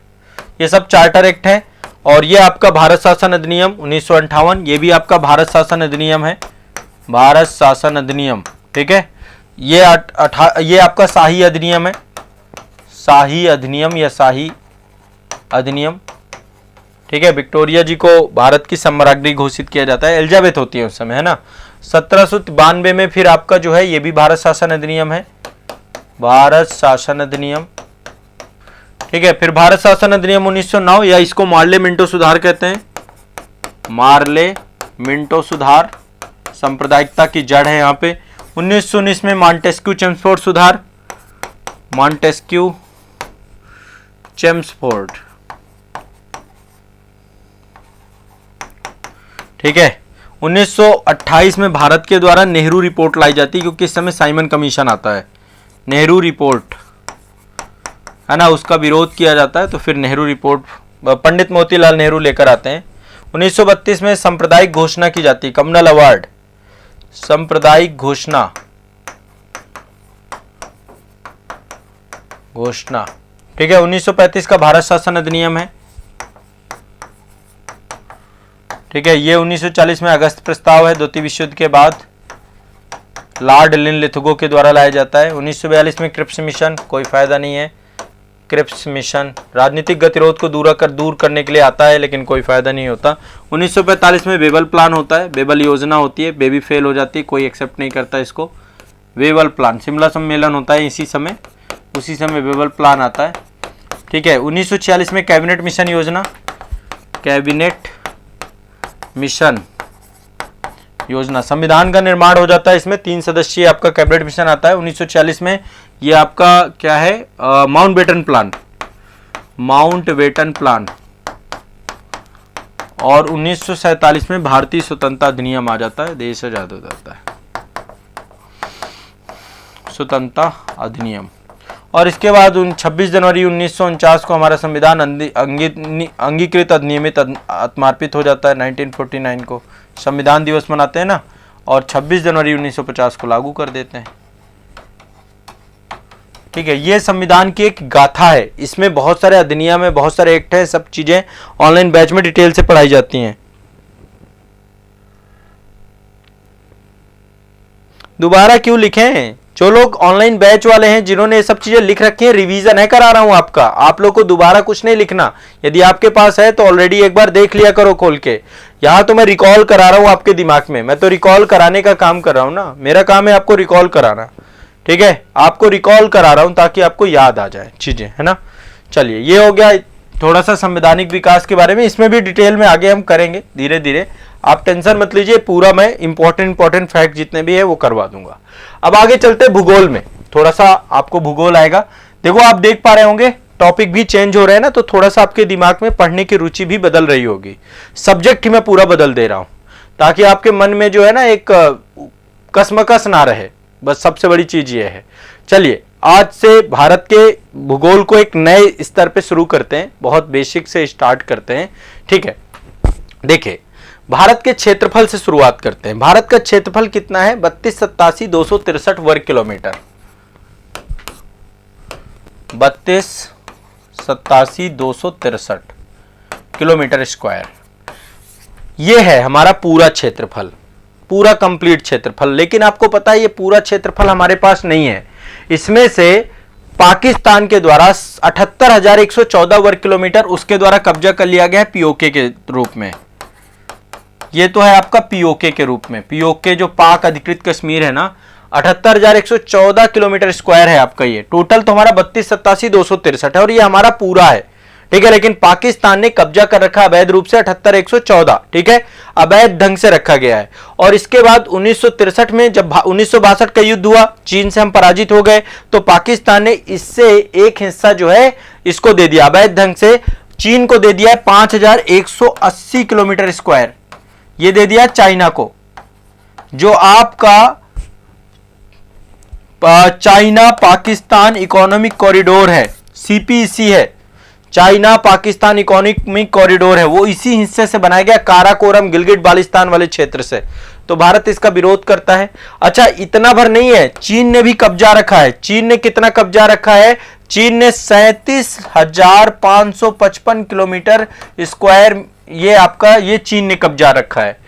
ये सब चार्टर एक्ट है। और ये आपका भारत शासन अधिनियम 1958, ये भी आपका भारत शासन अधिनियम है, भारत शासन अधिनियम, ठीक है। ये आपका शाही अधिनियम है, शाही अधिनियम या शाही अधिनियम, ठीक है। विक्टोरिया जी को भारत की सम्राज्ञी घोषित किया जाता है, एलिजाबेथ होती है उस समय, है ना। 1792 में फिर आपका जो है ये भी भारत शासन अधिनियम है, भारत शासन अधिनियम, ठीक है। फिर भारत शासन अधिनियम 1909 या इसको मार्ले मिंटो सुधार कहते हैं, मार्ले मिंटो सुधार, सांप्रदायिकता की जड़ है यहाँ पे। 1919 में मॉन्टेस्क्यू चेम्सफोर्ड सुधार, मॉन्टेस्क्यू चेम्सफोर्ड, ठीक है। 1928 में भारत के द्वारा नेहरू रिपोर्ट लाई जाती है, क्योंकि इस समय साइमन कमीशन आता है, नेहरू रिपोर्ट, है ना, उसका विरोध किया जाता है तो फिर नेहरू रिपोर्ट पंडित मोतीलाल नेहरू लेकर आते हैं। 1932 में सांप्रदायिक घोषणा की जाती है, कम्युनल अवार्ड, सांप्रदायिक घोषणा, ठीक है। 1935 का भारत शासन अधिनियम है, ठीक है। ये 1940 में अगस्त प्रस्ताव है, द्वितीय विश्व युद्ध के बाद लॉर्ड लिनलिथगो के द्वारा लाया जाता है। 1942 में क्रिप्स मिशन, कोई फायदा नहीं है, क्रिप्स मिशन राजनीतिक गतिरोध को दूर करने के लिए आता है, लेकिन कोई फायदा नहीं होता। 1945 में बेबल प्लान होता है, बेबल योजना होती है, बेबी फेल हो जाती है, कोई एक्सेप्ट नहीं करता इसको। बेबल प्लान, शिमला सम्मेलन होता है इसी समय, उसी समय बेबल प्लान आता है, ठीक है। 1946 में कैबिनेट मिशन योजना, कैबिनेट मिशन योजना, संविधान का निर्माण हो जाता है इसमें, 3 सदस्यीय आपका कैबिनेट मिशन आता है। 1946 में ये आपका क्या है, माउंटबेटन प्लान, माउंटबेटन प्लान। और 1947 में भारतीय स्वतंत्रता अधिनियम आ जाता है, देश आजाद हो जाता है, स्वतंत्रता अधिनियम। और इसके बाद 26 जनवरी 1949 को हमारा संविधान अंगीकृत अधिनियमित आत्मार्पित हो जाता है। 1949 को संविधान दिवस मनाते हैं ना, और 26 जनवरी 1950 को लागू कर देते हैं, ठीक है। ये संविधान की एक गाथा है, इसमें बहुत सारे अधिनियम है, बहुत सारे एक्ट है, सब चीजें ऑनलाइन बैच में डिटेल से पढ़ाई जाती हैं। दोबारा क्यों लिखें? जो लोग ऑनलाइन बैच वाले हैं, जिन्होंने ये सब चीजें लिख रखी हैं, रिवीजन है करा रहा हूं आपका, आप लोग को दोबारा कुछ नहीं लिखना। यदि आपके पास है तो ऑलरेडी एक बार देख लिया करो खोल के। यहां तो मैं रिकॉल करा रहा हूं आपके दिमाग में, मैं तो रिकॉल कराने का काम कर रहा हूं ना, मेरा काम है आपको रिकॉल कराना, ठीक है? आपको रिकॉल करा रहा हूं ताकि आपको याद आ जाए चीजें, है ना। चलिए, ये हो गया थोड़ा सा संवैधानिक विकास के बारे में। इसमें भी डिटेल में आगे हम करेंगे धीरे धीरे, आप टेंशन मत लीजिए, पूरा मैं इंपॉर्टेंट फैक्ट जितने भी है वो करवा दूंगा। अब आगे चलते भूगोल में, थोड़ा सा आपको भूगोल आएगा। देखो, आप देख पा रहे होंगे टॉपिक भी चेंज हो रहे हैं ना, तो थोड़ा सा आपके दिमाग में पढ़ने की रुचि भी बदल रही होगी। सब्जेक्ट ही मैं पूरा बदल दे रहा हूं ताकि आपके मन में जो है ना एक कसमकस ना रहे, बस सबसे बड़ी चीज ये है। चलिए, आज से भारत के भूगोल को एक नए स्तर पे शुरू करते हैं, बहुत बेसिक से स्टार्ट करते हैं, ठीक है। देखिए, भारत के क्षेत्रफल से शुरुआत करते हैं। भारत का क्षेत्रफल कितना है? 32,87,263 वर्ग किलोमीटर। 32,87,263 किलोमीटर स्क्वायर, ये है हमारा पूरा क्षेत्रफल, पूरा कंप्लीट क्षेत्रफल। लेकिन आपको पता है ये पूरा क्षेत्रफल हमारे पास नहीं है। इसमें से पाकिस्तान के द्वारा 78,114 वर्ग किलोमीटर उसके द्वारा कब्जा कर लिया गया है पीओके के रूप में। ये तो है आपका पीओके के रूप में, पीओके जो पाक अधिकृत कश्मीर है ना, 78,114 किलोमीटर स्क्वायर है आपका। ये टोटल तो हमारा 32,87,263 है और ये हमारा पूरा है, ठीक है। लेकिन पाकिस्तान ने कब्जा कर रखा अवैध रूप से 78,114, ठीक है, अवैध ढंग से रखा गया है। और इसके बाद 1963 में जब 1962 का युद्ध हुआ, चीन से हम पराजित हो गए, तो पाकिस्तान ने इससे एक हिस्सा जो है इसको दे दिया अवैध ढंग से, चीन को दे दिया है 5,180 किलोमीटर स्क्वायर, ये दे दिया चाइना को। जो आपका चाइना पाकिस्तान इकोनॉमिक कॉरिडोर है, सीपीईसी है, चाइना पाकिस्तान इकोनॉमिक कॉरिडोर है, वो इसी हिस्से से बनाया गया, काराकोरम गिलगिट बाल्टिस्तान वाले क्षेत्र से। तो भारत इसका विरोध करता है। अच्छा, इतना भर नहीं है, चीन ने भी कब्जा रखा है। चीन ने कितना कब्जा रखा है? चीन ने 37,555 किलोमीटर स्क्वायर, ये आपका, ये चीन ने कब्जा रखा है।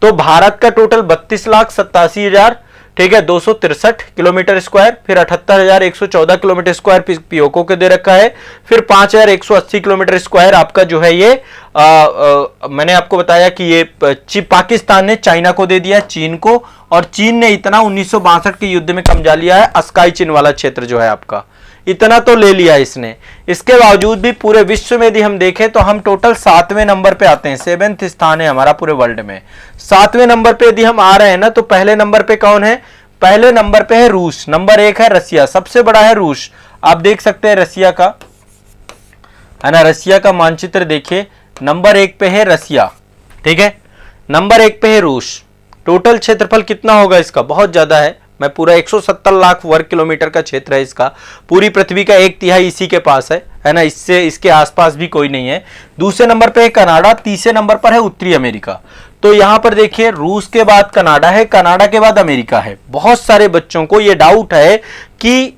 तो भारत का टोटल 32,87,000, ठीक है, 263 किलोमीटर स्क्वायर, फिर 78,114 किलोमीटर स्क्वायर पीओके को दे रखा है, फिर 5,180 किलोमीटर स्क्वायर आपका जो है ये मैंने आपको बताया कि ये पाकिस्तान ने चाइना को दे दिया, चीन को। और चीन ने इतना 1962 के युद्ध में कब्जा लिया है, अस्काई चीन वाला क्षेत्र जो है आपका, इतना तो ले लिया इसने। इसके बावजूद भी पूरे विश्व में यदि हम देखें तो हम टोटल 7वें नंबर पे आते हैं, 7th स्थान है हमारा पूरे वर्ल्ड में। 7वें नंबर पे यदि हम आ रहे हैं ना, तो पहले नंबर पे कौन है? पहले नंबर पे है रूस, नंबर 1 है रसिया, सबसे बड़ा है रूस। आप देख सकते हैं रसिया का, है ना, रसिया का मानचित्र देखिए, नंबर 1 पे है रसिया, ठीक है, नंबर 1 पे है रूस। टोटल क्षेत्रफल कितना होगा इसका? बहुत ज्यादा है, मैं पूरा 170 लाख वर्ग किलोमीटर का क्षेत्र है इसका, पूरी पृथ्वी का 1/3 इसी के पास है ना, इससे इसके आसपास भी कोई नहीं है। दूसरे नंबर पे है कनाडा, तीसरे नंबर पर है उत्तरी अमेरिका। तो यहां पर देखिए, रूस के बाद कनाडा है, कनाडा के बाद अमेरिका है। बहुत सारे बच्चों को यह डाउट है कि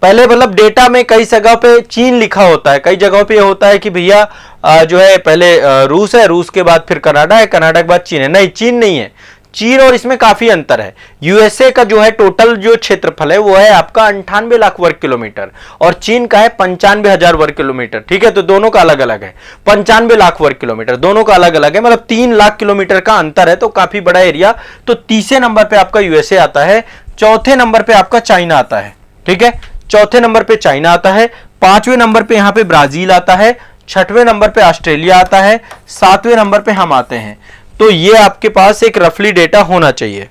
पहले मतलब डेटा में कई जगह पे चीन लिखा होता है, कई जगहों पे होता है कि भैया जो है पहले रूस है, रूस के बाद फिर कनाडा है, कनाडा के बाद चीन है। नहीं, चीन नहीं है, चीन और इसमें काफी अंतर है। यूएसए का जो है टोटल जो क्षेत्रफल है वो है आपका 98 लाख वर्ग किलोमीटर और चीन का है 95,000 वर्ग किलोमीटर, ठीक है। तो दोनों का अलग अलग है, 95 लाख वर्ग किलोमीटर, दोनों का अलग अलग है, मतलब 3 लाख किलोमीटर का अंतर है, तो काफी बड़ा एरिया। तो तीसरे नंबर पे आपका यूएसए आता है, चौथे नंबर पे आपका चाइना आता है, ठीक है, चौथे नंबर पे चाइना आता है, 5वें नंबर पे यहां पे ब्राजील आता है, 6वें नंबर पे ऑस्ट्रेलिया आता है, 7वें नंबर पे हम आते हैं। तो ये आपके पास एक रफली डेटा होना चाहिए।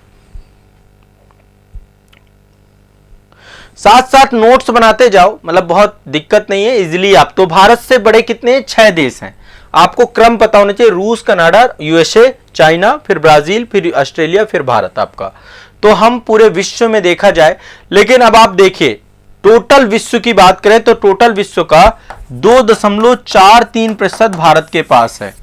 साथ साथ नोट्स बनाते जाओ, मतलब बहुत दिक्कत नहीं है, इजीली आप। तो भारत से बड़े कितने? 6 देश हैं, आपको क्रम पता होना चाहिए, रूस, कनाडा, यूएसए, चाइना, फिर ब्राजील, फिर ऑस्ट्रेलिया, फिर भारत आपका। तो हम पूरे विश्व में देखा जाए, लेकिन अब आप देखिए टोटल विश्व की बात करें तो टोटल विश्व का 2.43% भारत के पास है।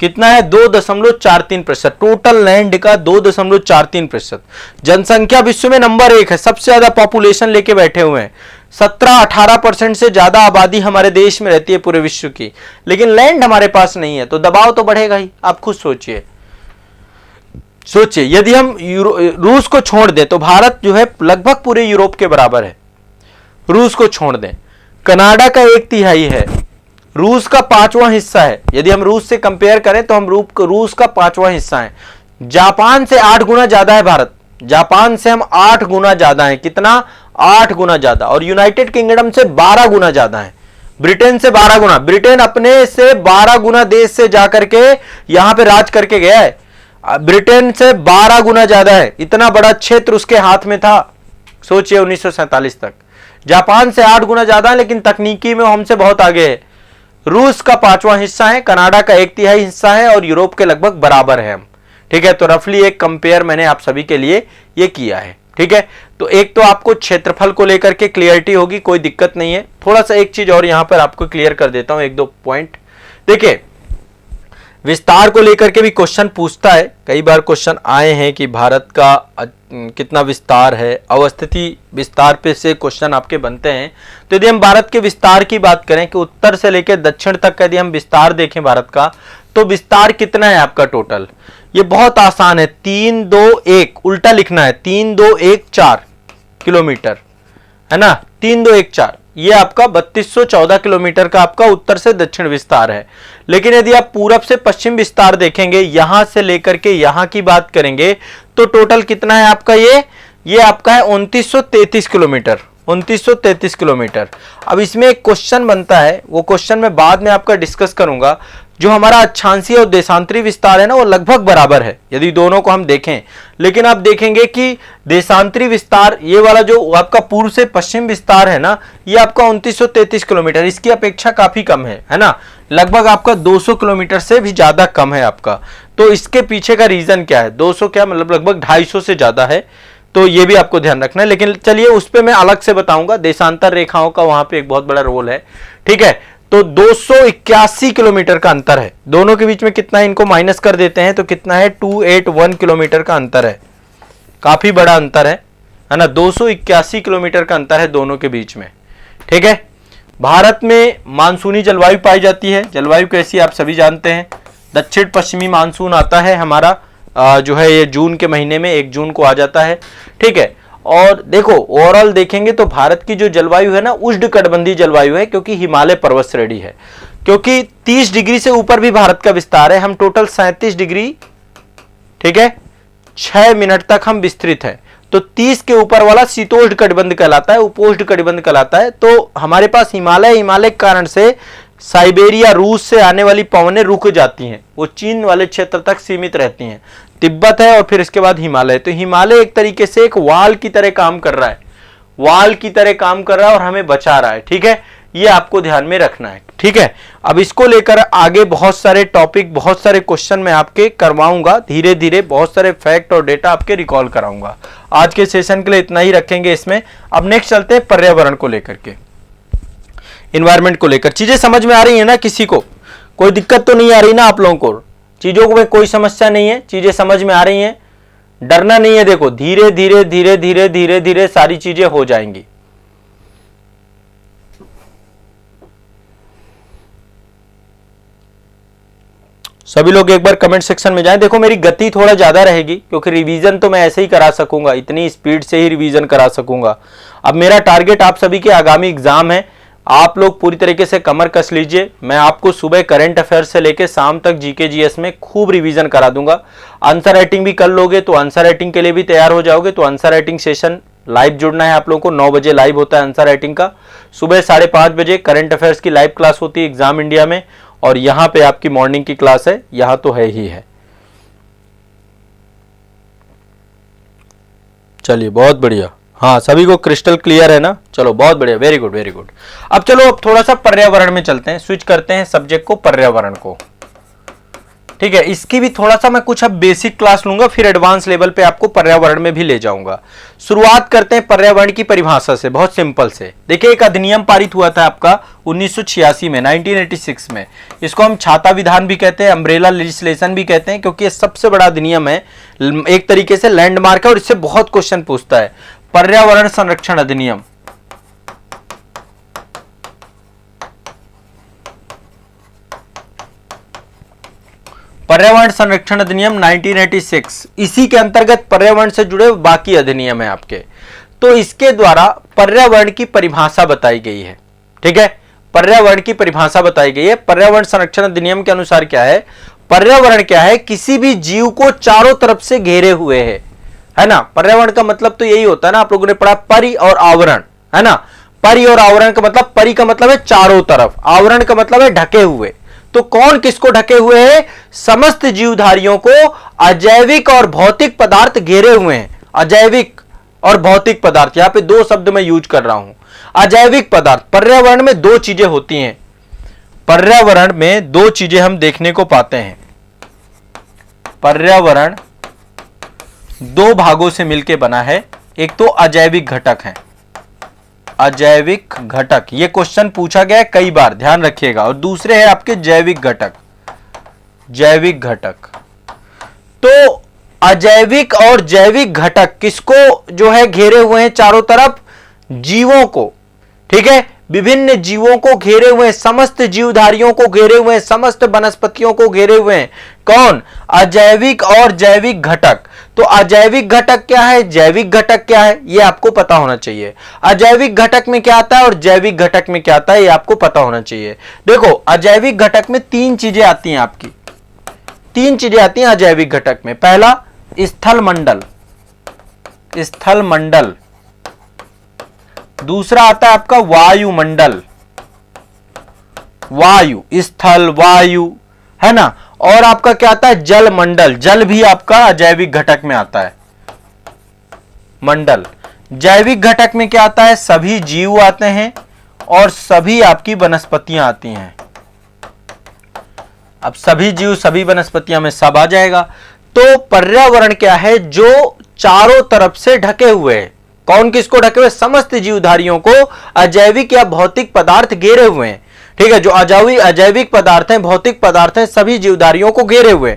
कितना है? 2.43%, टोटल लैंड का 2.43%। जनसंख्या विश्व में नंबर 1 है, सबसे ज्यादा पॉपुलेशन लेके बैठे हुए हैं, 17-18% से ज्यादा आबादी हमारे देश में रहती है पूरे विश्व की, लेकिन लैंड हमारे पास नहीं है, तो दबाव तो बढ़ेगा ही। आप खुद सोचिए, सोचिए, यदि हम रूस को छोड़ दें तो भारत जो है लगभग पूरे यूरोप के बराबर है। रूस को छोड़ दें, कनाडा का 1/3 है, रूस का 5वां हिस्सा है। यदि हम रूस से कंपेयर करें तो हम रूस का 5वां हिस्सा है। जापान से 8 गुना ज्यादा है भारत, जापान से हम 8 गुना ज्यादा है। कितना? 8 गुना ज्यादा। और यूनाइटेड किंगडम से 12 गुना ज्यादा है, ब्रिटेन से 12 गुना। ब्रिटेन अपने से 12 गुना देश से जाकर के यहां पे राज करके गया है। ब्रिटेन से 12 गुना ज्यादा है, इतना बड़ा क्षेत्र उसके हाथ में था। सोचिए 1947 तक। जापान से 8 गुना ज्यादा है, लेकिन तकनीकी में हमसे बहुत आगे है। रूस का 5वां हिस्सा है, कनाडा का 1/3 हिस्सा है, और यूरोप के लगभग बराबर है हम। ठीक है, तो रफली एक कंपेयर मैंने आप सभी के लिए ये किया है। ठीक है, तो एक तो आपको क्षेत्रफल को लेकर के क्लियरिटी होगी, कोई दिक्कत नहीं है। थोड़ा सा एक चीज और यहां पर आपको क्लियर कर देता हूं, 1-2 पॉइंट। देखिए, विस्तार को लेकर के भी क्वेश्चन पूछता है, कई बार क्वेश्चन आए हैं कि भारत का कितना विस्तार है, अवस्थिति विस्तार पे से क्वेश्चन आपके बनते हैं। तो यदि हम भारत के विस्तार की बात करें कि उत्तर से लेकर दक्षिण तक यदि हम विस्तार देखें भारत का, तो विस्तार कितना है आपका टोटल? ये बहुत आसान है, 321 उल्टा लिखना है, 3214 किलोमीटर, है ना, 3214। ये आपका 3214 किलोमीटर का आपका उत्तर से दक्षिण विस्तार है। लेकिन यदि आप पूरब से पश्चिम विस्तार देखेंगे, यहां से लेकर के यहां की बात करेंगे, तो टोटल कितना है आपका? ये आपका है 2933 किलोमीटर, 2933 किलोमीटर। अब इसमें एक क्वेश्चन बनता है, वो क्वेश्चन मैं बाद में आपका डिस्कस करूंगा। जो हमारा अक्षांशीय और देशांतरी विस्तार है ना, वो लगभग बराबर है यदि दोनों को हम देखें। लेकिन आप देखेंगे कि देशांतरी विस्तार, ये वाला जो आपका पूर्व से पश्चिम विस्तार है ना, ये आपका 2933 किलोमीटर, इसकी अपेक्षा काफी कम है ना, लगभग आपका 200 किलोमीटर से भी ज्यादा कम है आपका। तो इसके पीछे का रीजन क्या है? 200 क्या मतलब लगभग 250 से ज्यादा है, तो ये भी आपको ध्यान रखना है। लेकिन चलिए उस पर मैं अलग से बताऊंगा, देशांतर रेखाओं का वहां पे एक बहुत बड़ा रोल है। ठीक है, तो 281 किलोमीटर का अंतर है दोनों के बीच में। कितना है? इनको माइनस कर देते हैं तो कितना है? 281 किलोमीटर का अंतर है, काफी बड़ा अंतर है ना, 281 किलोमीटर का अंतर है दोनों के बीच में। ठीक है, भारत में मानसूनी जलवायु पाई जाती है। जलवायु कैसी आप सभी जानते हैं, दक्षिण पश्चिमी मानसून आता है हमारा, जो है ये जून के महीने में 1 जून को आ जाता है। ठीक है, और देखो ओवरऑल देखेंगे तो भारत की जो जलवायु है ना, उष्णकटिबंधीय जलवायु है, क्योंकि हिमालय पर्वत श्रेणी है। क्योंकि 30 डिग्री से ऊपर भी भारत का विस्तार है, हम टोटल 37 डिग्री, ठीक है, 6 मिनट तक हम विस्तृत हैं। तो 30 के ऊपर वाला शीतोष्ण कटिबंध कहलाता है, उपोष्ण कटिबंध कहलाता है। तो हमारे पास हिमालय के कारण से साइबेरिया, रूस से आने वाली पवनें रुक जाती हैं, वो चीन वाले क्षेत्र तक सीमित रहती हैं। तिब्बत है और फिर इसके बाद हिमालय। तो हिमालय एक तरीके से एक वाल की तरह काम कर रहा है, वाल की तरह काम कर रहा है और हमें बचा रहा है। ठीक है, ये आपको ध्यान में रखना है। ठीक है, अब इसको लेकर आगे बहुत सारे टॉपिक, बहुत सारे क्वेश्चन मैं आपके करवाऊंगा, धीरे धीरे बहुत सारे फैक्ट और डेटा आपके रिकॉल कराऊंगा। आज के सेशन के लिए इतना ही रखेंगे इसमें। अब नेक्स्ट चलते हैं पर्यावरण को लेकर के, इन्वायरमेंट को लेकर। चीजें समझ में आ रही है ना? किसी को कोई दिक्कत तो नहीं आ रही ना? आप लोगों को चीजों में कोई समस्या नहीं है? चीजें समझ में आ रही हैं? डरना नहीं है, देखो धीरे धीरे धीरे धीरे धीरे धीरे सारी चीजें हो जाएंगी। सभी लोग एक बार कमेंट सेक्शन में जाएं। देखो मेरी गति थोड़ा ज्यादा रहेगी, क्योंकि रिवीजन तो मैं ऐसे ही करा सकूंगा, इतनी स्पीड से ही रिवीजन करा सकूंगा। अब मेरा टारगेट आप सभी के आगामी एग्जाम है, आप लोग पूरी तरीके से कमर कस लीजिए। मैं आपको सुबह करंट अफेयर्स से लेकर शाम तक जीके जीएस में खूब रिवीजन करा दूंगा। आंसर राइटिंग भी कर लोगे तो आंसर राइटिंग के लिए भी तैयार हो जाओगे। तो आंसर राइटिंग सेशन लाइव जुड़ना है आप लोगों को, 9 बजे लाइव होता है आंसर राइटिंग का। सुबह 5:30 बजे करंट अफेयर्स की लाइव क्लास होती है एग्जाम इंडिया में, और यहां पे आपकी मॉर्निंग की क्लास है, यहां तो है ही है। चलिए बहुत बढ़िया, हाँ सभी को क्रिस्टल क्लियर है ना? चलो बहुत बढ़िया, वेरी गुड वेरी गुड। अब चलो अब थोड़ा सा पर्यावरण में चलते हैं, स्विच करते हैं सब्जेक्ट को, पर्यावरण को। ठीक है, इसकी भी थोड़ा सा मैं कुछ अब बेसिक क्लास लूंगा, फिर एडवांस लेवल पे आपको पर्यावरण में भी ले जाऊंगा। शुरुआत करते हैं पर्यावरण की परिभाषा से, बहुत सिंपल से। देखिए एक अधिनियम पारित हुआ था आपका 1986 में, 1986 में। इसको हम छाता विधान भी कहते हैं, अम्ब्रेला लेजिस्लेशन भी कहते हैं, क्योंकि ये सबसे बड़ा अधिनियम है, एक तरीके से लैंडमार्क है, और इससे बहुत क्वेश्चन पूछता है। पर्यावरण संरक्षण अधिनियम, पर्यावरण संरक्षण अधिनियम 1986, इसी के अंतर्गत पर्यावरण से जुड़े बाकी अधिनियम है आपके। तो इसके द्वारा पर्यावरण की परिभाषा बताई गई है। ठीक है, पर्यावरण की परिभाषा बताई गई है। पर्यावरण संरक्षण अधिनियम के अनुसार क्या है, पर्यावरण क्या है, किसी भी जीव को चारों तरफ से घेरे हुए है ना। पर्यावरण का मतलब तो यही होता है ना, आप लोगों ने पढ़ा परि और आवरण, है ना। परि और आवरण का मतलब, परि का मतलब है चारों तरफ, आवरण का मतलब है ढके हुए। तो कौन किसको ढके हुए है, समस्त जीवधारियों को अजैविक और भौतिक पदार्थ घेरे हुए हैं। अजैविक और भौतिक पदार्थ, यहां पे दो शब्द मैं यूज कर रहा हूं। अजैविक पदार्थ, पर्यावरण में दो चीजें होती हैं, पर्यावरण में दो चीजें हम देखने को पाते हैं। पर्यावरण दो भागों से मिलकर बना है, एक तो अजैविक घटक है, अजैविक घटक, ये क्वेश्चन पूछा गया है कई बार, ध्यान रखिएगा। और दूसरे है आपके जैविक घटक, जैविक घटक। तो अजैविक और जैविक घटक किसको जो है घेरे हुए हैं चारों तरफ, जीवों को। ठीक है, विभिन्न जीवों को घेरे हुए, समस्त जीवधारियों को घेरे हुए, समस्त वनस्पतियों को घेरे हुए हैं। कौन, अजैविक और जैविक घटक। तो अजैविक घटक क्या है, जैविक घटक क्या है, यह आपको पता होना चाहिए। अजैविक घटक में क्या आता है और जैविक घटक में क्या आता है, यह आपको पता होना चाहिए। देखो, अजैविक घटक में तीन चीजें आती हैं आपकी, तीन चीजें आती हैं अजैविक घटक में। पहला स्थल मंडल, स्थल मंडल। दूसरा आता है आपका वायुमंडल, वायु, स्थल वायु, है ना। और आपका क्या आता है, जल मंडल, जल भी आपका अजैविक घटक में आता है, मंडल। जैविक घटक में क्या आता है, सभी जीव आते हैं और सभी आपकी वनस्पतियां आती हैं। अब सभी जीव सभी वनस्पतियां में सब आ जाएगा। तो पर्यावरण क्या है, जो चारों तरफ से ढके हुए है। कौन किसको ढके हुए, समस्त जीवधारियों को अजैविक या भौतिक पदार्थ घेरे हुए हैं। ठीक है, जो अजैविक पदार्थ हैं, भौतिक पदार्थ हैं, सभी जीवधारियों को घेरे हुए।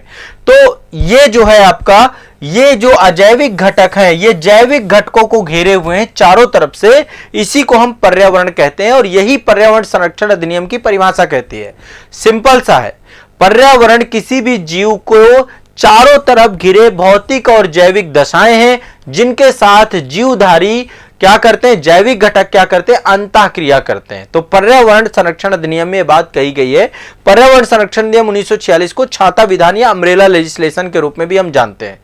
तो ये जो है आपका, ये जो अजैविक घटक हैं, ये जैविक घटकों को घेरे हुए हैं चारों तरफ से, इसी को हम पर्यावरण कहते हैं। और यही पर्यावरण संरक्षण अधिनियम की परिभाषा कहती है। सिंपल सा है, पर्यावरण किसी भी जीव को चारों तरफ घिरे भौतिक और जैविक दशाएं हैं, जिनके साथ जीवधारी क्या करते हैं, जैविक घटक क्या करते हैं, अंतःक्रिया करते हैं। तो पर्यावरण संरक्षण अधिनियम में बात कही गई है। पर्यावरण संरक्षण अधिनियम 1946 को छाता विधान या अम्ब्रेला लेजिस्लेशन के रूप में भी हम जानते हैं।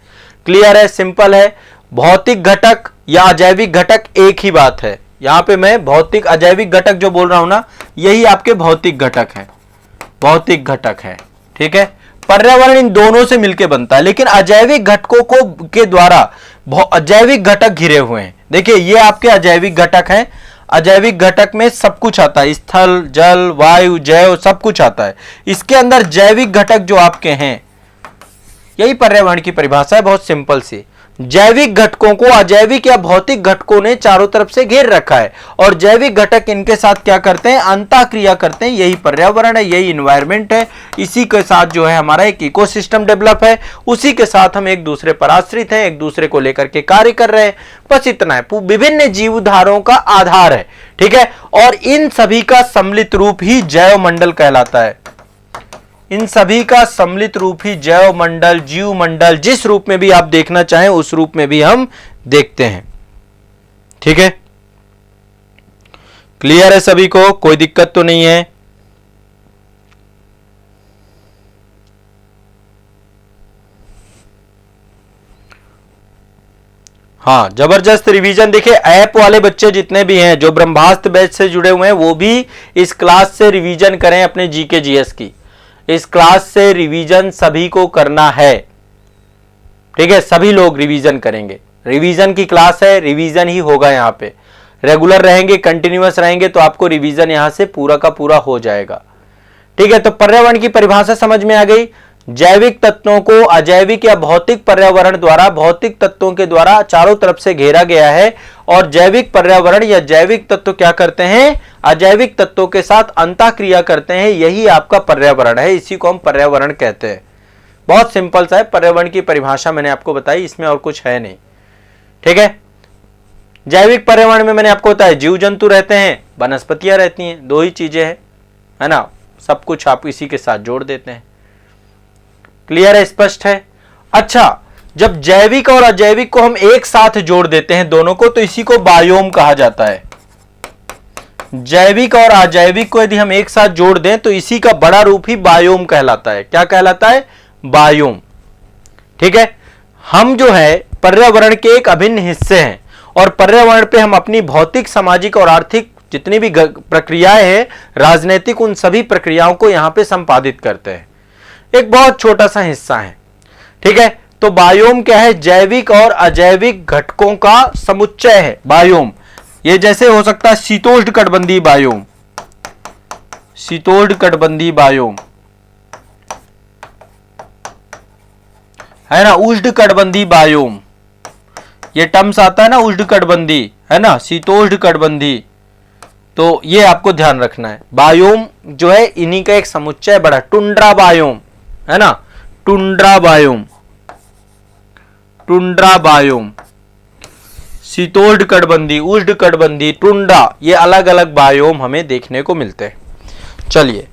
क्लियर है, सिंपल है। भौतिक घटक या अजैविक घटक एक ही बात है। यहां पे मैं भौतिक अजैविक घटक जो बोल रहा हूं ना, यही आपके भौतिक घटक है, भौतिक घटक है। ठीक है, पर्यावरण इन दोनों से मिलकर बनता है, लेकिन अजैविक घटकों को के द्वारा अजैविक घटक घिरे हुए हैं। देखिए, ये आपके अजैविक घटक हैं। अजैविक घटक में सब कुछ आता है, स्थल जल वायु जैव सब कुछ आता है। इसके अंदर जैविक घटक जो आपके हैं, यही पर्यावरण की परिभाषा है, बहुत सिंपल सी। जैविक घटकों को अजैविक या भौतिक घटकों ने चारों तरफ से घेर रखा है और जैविक घटक इनके साथ क्या करते हैं, अंतःक्रिया करते हैं। यही पर्यावरण है, यही इन्वायरमेंट है। इसी के साथ जो है हमारा एक इकोसिस्टम डेवलप है, उसी के साथ हम एक दूसरे पर आश्रित हैं, एक दूसरे को लेकर के कार्य कर रहे हैं। बस इतना है, विभिन्न जीवधारों का आधार है। ठीक है, और इन सभी का सम्मिलित रूप ही जैव मंडल कहलाता है। इन सभी का सम्मिलित रूप ही जैव मंडल, जीव मंडल, जिस रूप में भी आप देखना चाहें उस रूप में भी हम देखते हैं। ठीक है, क्लियर है सभी को, कोई दिक्कत तो नहीं है। हाँ, जबरदस्त रिवीजन। देखिए, ऐप वाले बच्चे जितने भी हैं जो ब्रह्मास्त्र बैच से जुड़े हुए हैं, वो भी इस क्लास से रिवीजन करें अपने जीके जीएस की। इस क्लास से रिवीजन सभी को करना है। ठीक है, सभी लोग रिवीजन करेंगे। रिवीजन की क्लास है, रिवीजन ही होगा। यहां पे रेगुलर रहेंगे, कंटिन्यूअस रहेंगे तो आपको रिवीजन यहां से पूरा का पूरा हो जाएगा। ठीक है, तो पर्यावरण की परिभाषा समझ में आ गई। जैविक तत्वों को अजैविक या भौतिक पर्यावरण द्वारा, भौतिक तत्वों के द्वारा चारों तरफ से घेरा गया है और जैविक पर्यावरण या जैविक तत्व क्या करते हैं, अजैविक तत्वों के साथ अंतःक्रिया करते हैं। यही आपका पर्यावरण है, इसी को हम पर्यावरण कहते हैं। बहुत सिंपल सा है, पर्यावरण की परिभाषा मैंने आपको बताई, इसमें और कुछ है नहीं। ठीक है, जैविक पर्यावरण में मैंने आपको बताया जीव जंतु रहते हैं, वनस्पतियां रहती हैं, दो ही चीजें हैं, है ना। सब कुछ आप इसी के साथ जोड़ देते हैं। क्लियर है, स्पष्ट है। अच्छा, जब जैविक और अजैविक को हम एक साथ जोड़ देते हैं दोनों को, तो इसी को बायोम कहा जाता है। जैविक और अजैविक को यदि हम एक साथ जोड़ दें तो इसी का बड़ा रूप ही बायोम कहलाता है। क्या कहलाता है? बायोम। ठीक है, हम जो है पर्यावरण के एक अभिन्न हिस्से हैं और पर्यावरण पे हम अपनी भौतिक, सामाजिक और आर्थिक जितनी भी प्रक्रियाएं हैं, राजनीतिक, उन सभी प्रक्रियाओं को यहां पे संपादित करते हैं। एक बहुत छोटा सा हिस्सा है। ठीक है, तो बायोम क्या है? जैविक और अजैविक घटकों का समुच्चय है बायोम। ये जैसे हो सकता है शीतोष्णकटिबंधीय बायोम, शीतोष्णकटिबंधीय बायोम है ना, उष्णकटिबंधीय बायोम, ये टर्म्स आता है ना, उष्णकटिबंधीय है ना, शीतोष्णकटिबंधीय। तो ये आपको ध्यान रखना है। बायोम जो है इन्हीं का एक समुच्चय बड़ा। टुंड्रा बायोम है ना, टुंड्रा बायोम, टुंड्रा बायोम, शीतोष्णकटिबंधीय, उष्णकटिबंधीय, टुंड्रा, ये अलग अलग बायोम हमें देखने को मिलते हैं। चलिए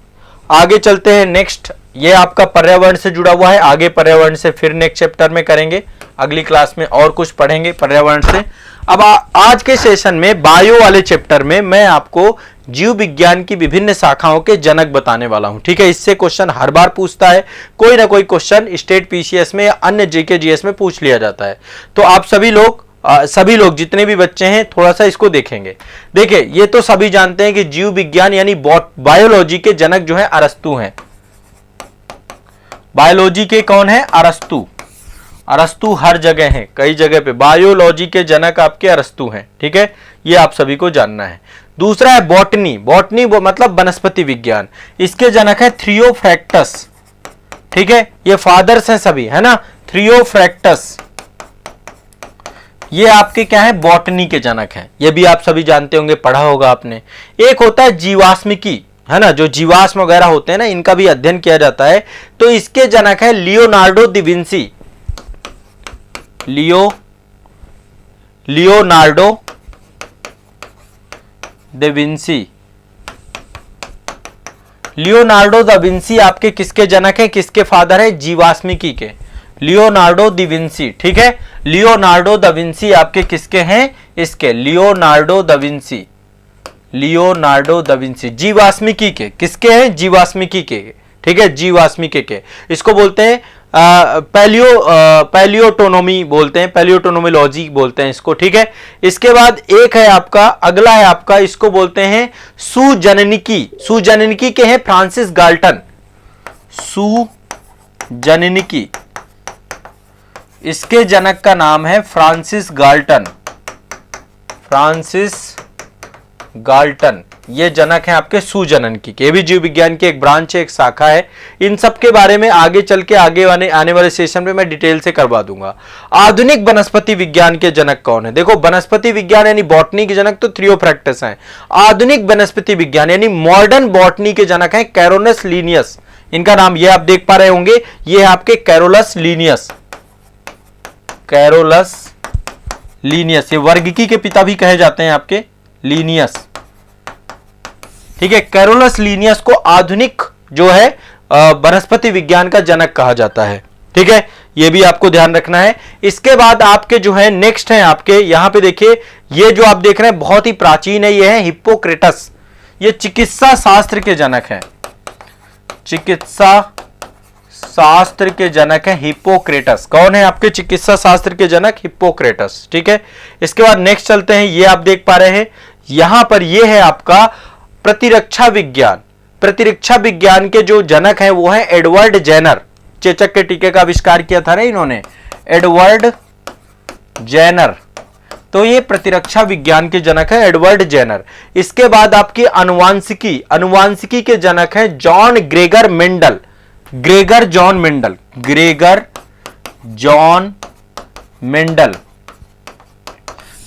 आगे चलते हैं। नेक्स्ट, ये आपका पर्यावरण से जुड़ा हुआ है। आगे पर्यावरण से फिर नेक्स्ट चैप्टर में करेंगे, अगली क्लास में और कुछ पढ़ेंगे पर्यावरण से। अब आज के सेशन में बायो वाले चैप्टर में मैं आपको जीव विज्ञान की विभिन्न शाखाओं के जनक बताने वाला हूं। ठीक है, इससे क्वेश्चन हर बार पूछता है, कोई ना कोई क्वेश्चन स्टेट पीसीएस में या अन्य जीके जीएस में पूछ लिया जाता है। तो आप सभी लोग जितने भी बच्चे हैं थोड़ा सा इसको देखेंगे। देखिए, ये तो सभी जानते हैं कि जीव विज्ञान यानी बायोलॉजी के जनक जो है अरस्तु हैं। बायोलॉजी के कौन है? अरस्तु। अरस्तु हर जगह है, कई जगह पे बायोलॉजी के जनक आपके अरस्तु हैं। ठीक है, ये आप सभी को जानना है। दूसरा है बॉटनी। बॉटनी मतलब वनस्पति विज्ञान, इसके जनक है थ्रियोफ्रैक्टस। ठीक है, ये फादर्स हैं सभी, है ना, थ्रियोफ्रैक्टस। ये आपके क्या है? बॉटनी के जनक हैं। ये भी आप सभी जानते होंगे, पढ़ा होगा आपने। एक होता है जीवाश्मिकी, है ना, जो जीवाश्म वगैरह होते हैं ना, इनका भी अध्ययन किया जाता है। तो इसके जनक है Leonardo da Vinci. Leonardo da Vinci. Leonardo da Vinci आपके किसके जनक है? किसके फादर है? जीवाश्मिकी के, लियोनार्डो दा विंसी। ठीक है, लियोनार्डो दा विंसी आपके किसके हैं? इसके, Leonardo da Vinci, Leonardo da Vinci जीवाश्मिकी के। किसके हैं? जीवाश्मिकी के। ठीक है, जीवाश्मिकी के। इसको बोलते हैं पैलियोटोनोमी बोलते हैं, पैलियोटोनोमोलॉजी बोलते हैं इसको। ठीक है, इसके बाद एक है आपका, अगला है आपका, इसको बोलते हैं सुजननिकी। सुजननिकी के हैं फ्रांसिस गाल्टन। सुजननिकी, इसके जनक का नाम है फ्रांसिस गाल्टन। फ्रांसिस गाल्टन ये जनक हैं आपके सुजननिकी के। ये भी जीव विज्ञान की एक ब्रांच है, एक शाखा है। इन सब के बारे में आगे चल के आने वाले सेशन में मैं डिटेल से करवा दूंगा। आधुनिक वनस्पति विज्ञान के जनक कौन है? देखो, वनस्पति विज्ञान यानी बॉटनी के जनक तो थ्रियोफ्रैक्टस हैं। आधुनिक वनस्पति विज्ञान यानी मॉडर्न बॉटनी के जनक हैं कैरोलस लीनियस। इनका नाम ये आप देख पा रहे होंगे, ये है आपके कैरोलस लीनियस। कैरोलस लीनियस, ये वर्गिकी के पिता भी कहे जाते हैं आपके, लीनियस। ठीक है, कैरोलस लीनियस को आधुनिक जो है वनस्पति विज्ञान का जनक कहा जाता है। ठीक है, ये भी आपको ध्यान रखना है। इसके बाद आपके जो है नेक्स्ट है आपके, यहां पे देखिए, ये जो आप देख रहे हैं बहुत ही प्राचीन है, ये है हिप्पोक्रेटस। ये चिकित्सा शास्त्र के जनक है, चिकित्सा शास्त्र के जनक है हिप्पोक्रेटस। कौन है आपके चिकित्सा शास्त्र के जनक? हिप्पोक्रेटस। ठीक है, इसके बाद नेक्स्ट चलते हैं। ये आप देख पा रहे हैं यहां पर, ये है आपका प्रतिरक्षा विज्ञान। प्रतिरक्षा विज्ञान के जो जनक हैं वो है एडवर्ड जेनर। चेचक के टीके का आविष्कार किया था ना इन्होंने, एडवर्ड जेनर। तो ये प्रतिरक्षा विज्ञान के जनक है एडवर्ड जेनर। इसके बाद आपकी अनुवांशिकी, अनुवांशिकी के जनक है John Gregor Mendel. Gregor John Mendel, Gregor John Mendel.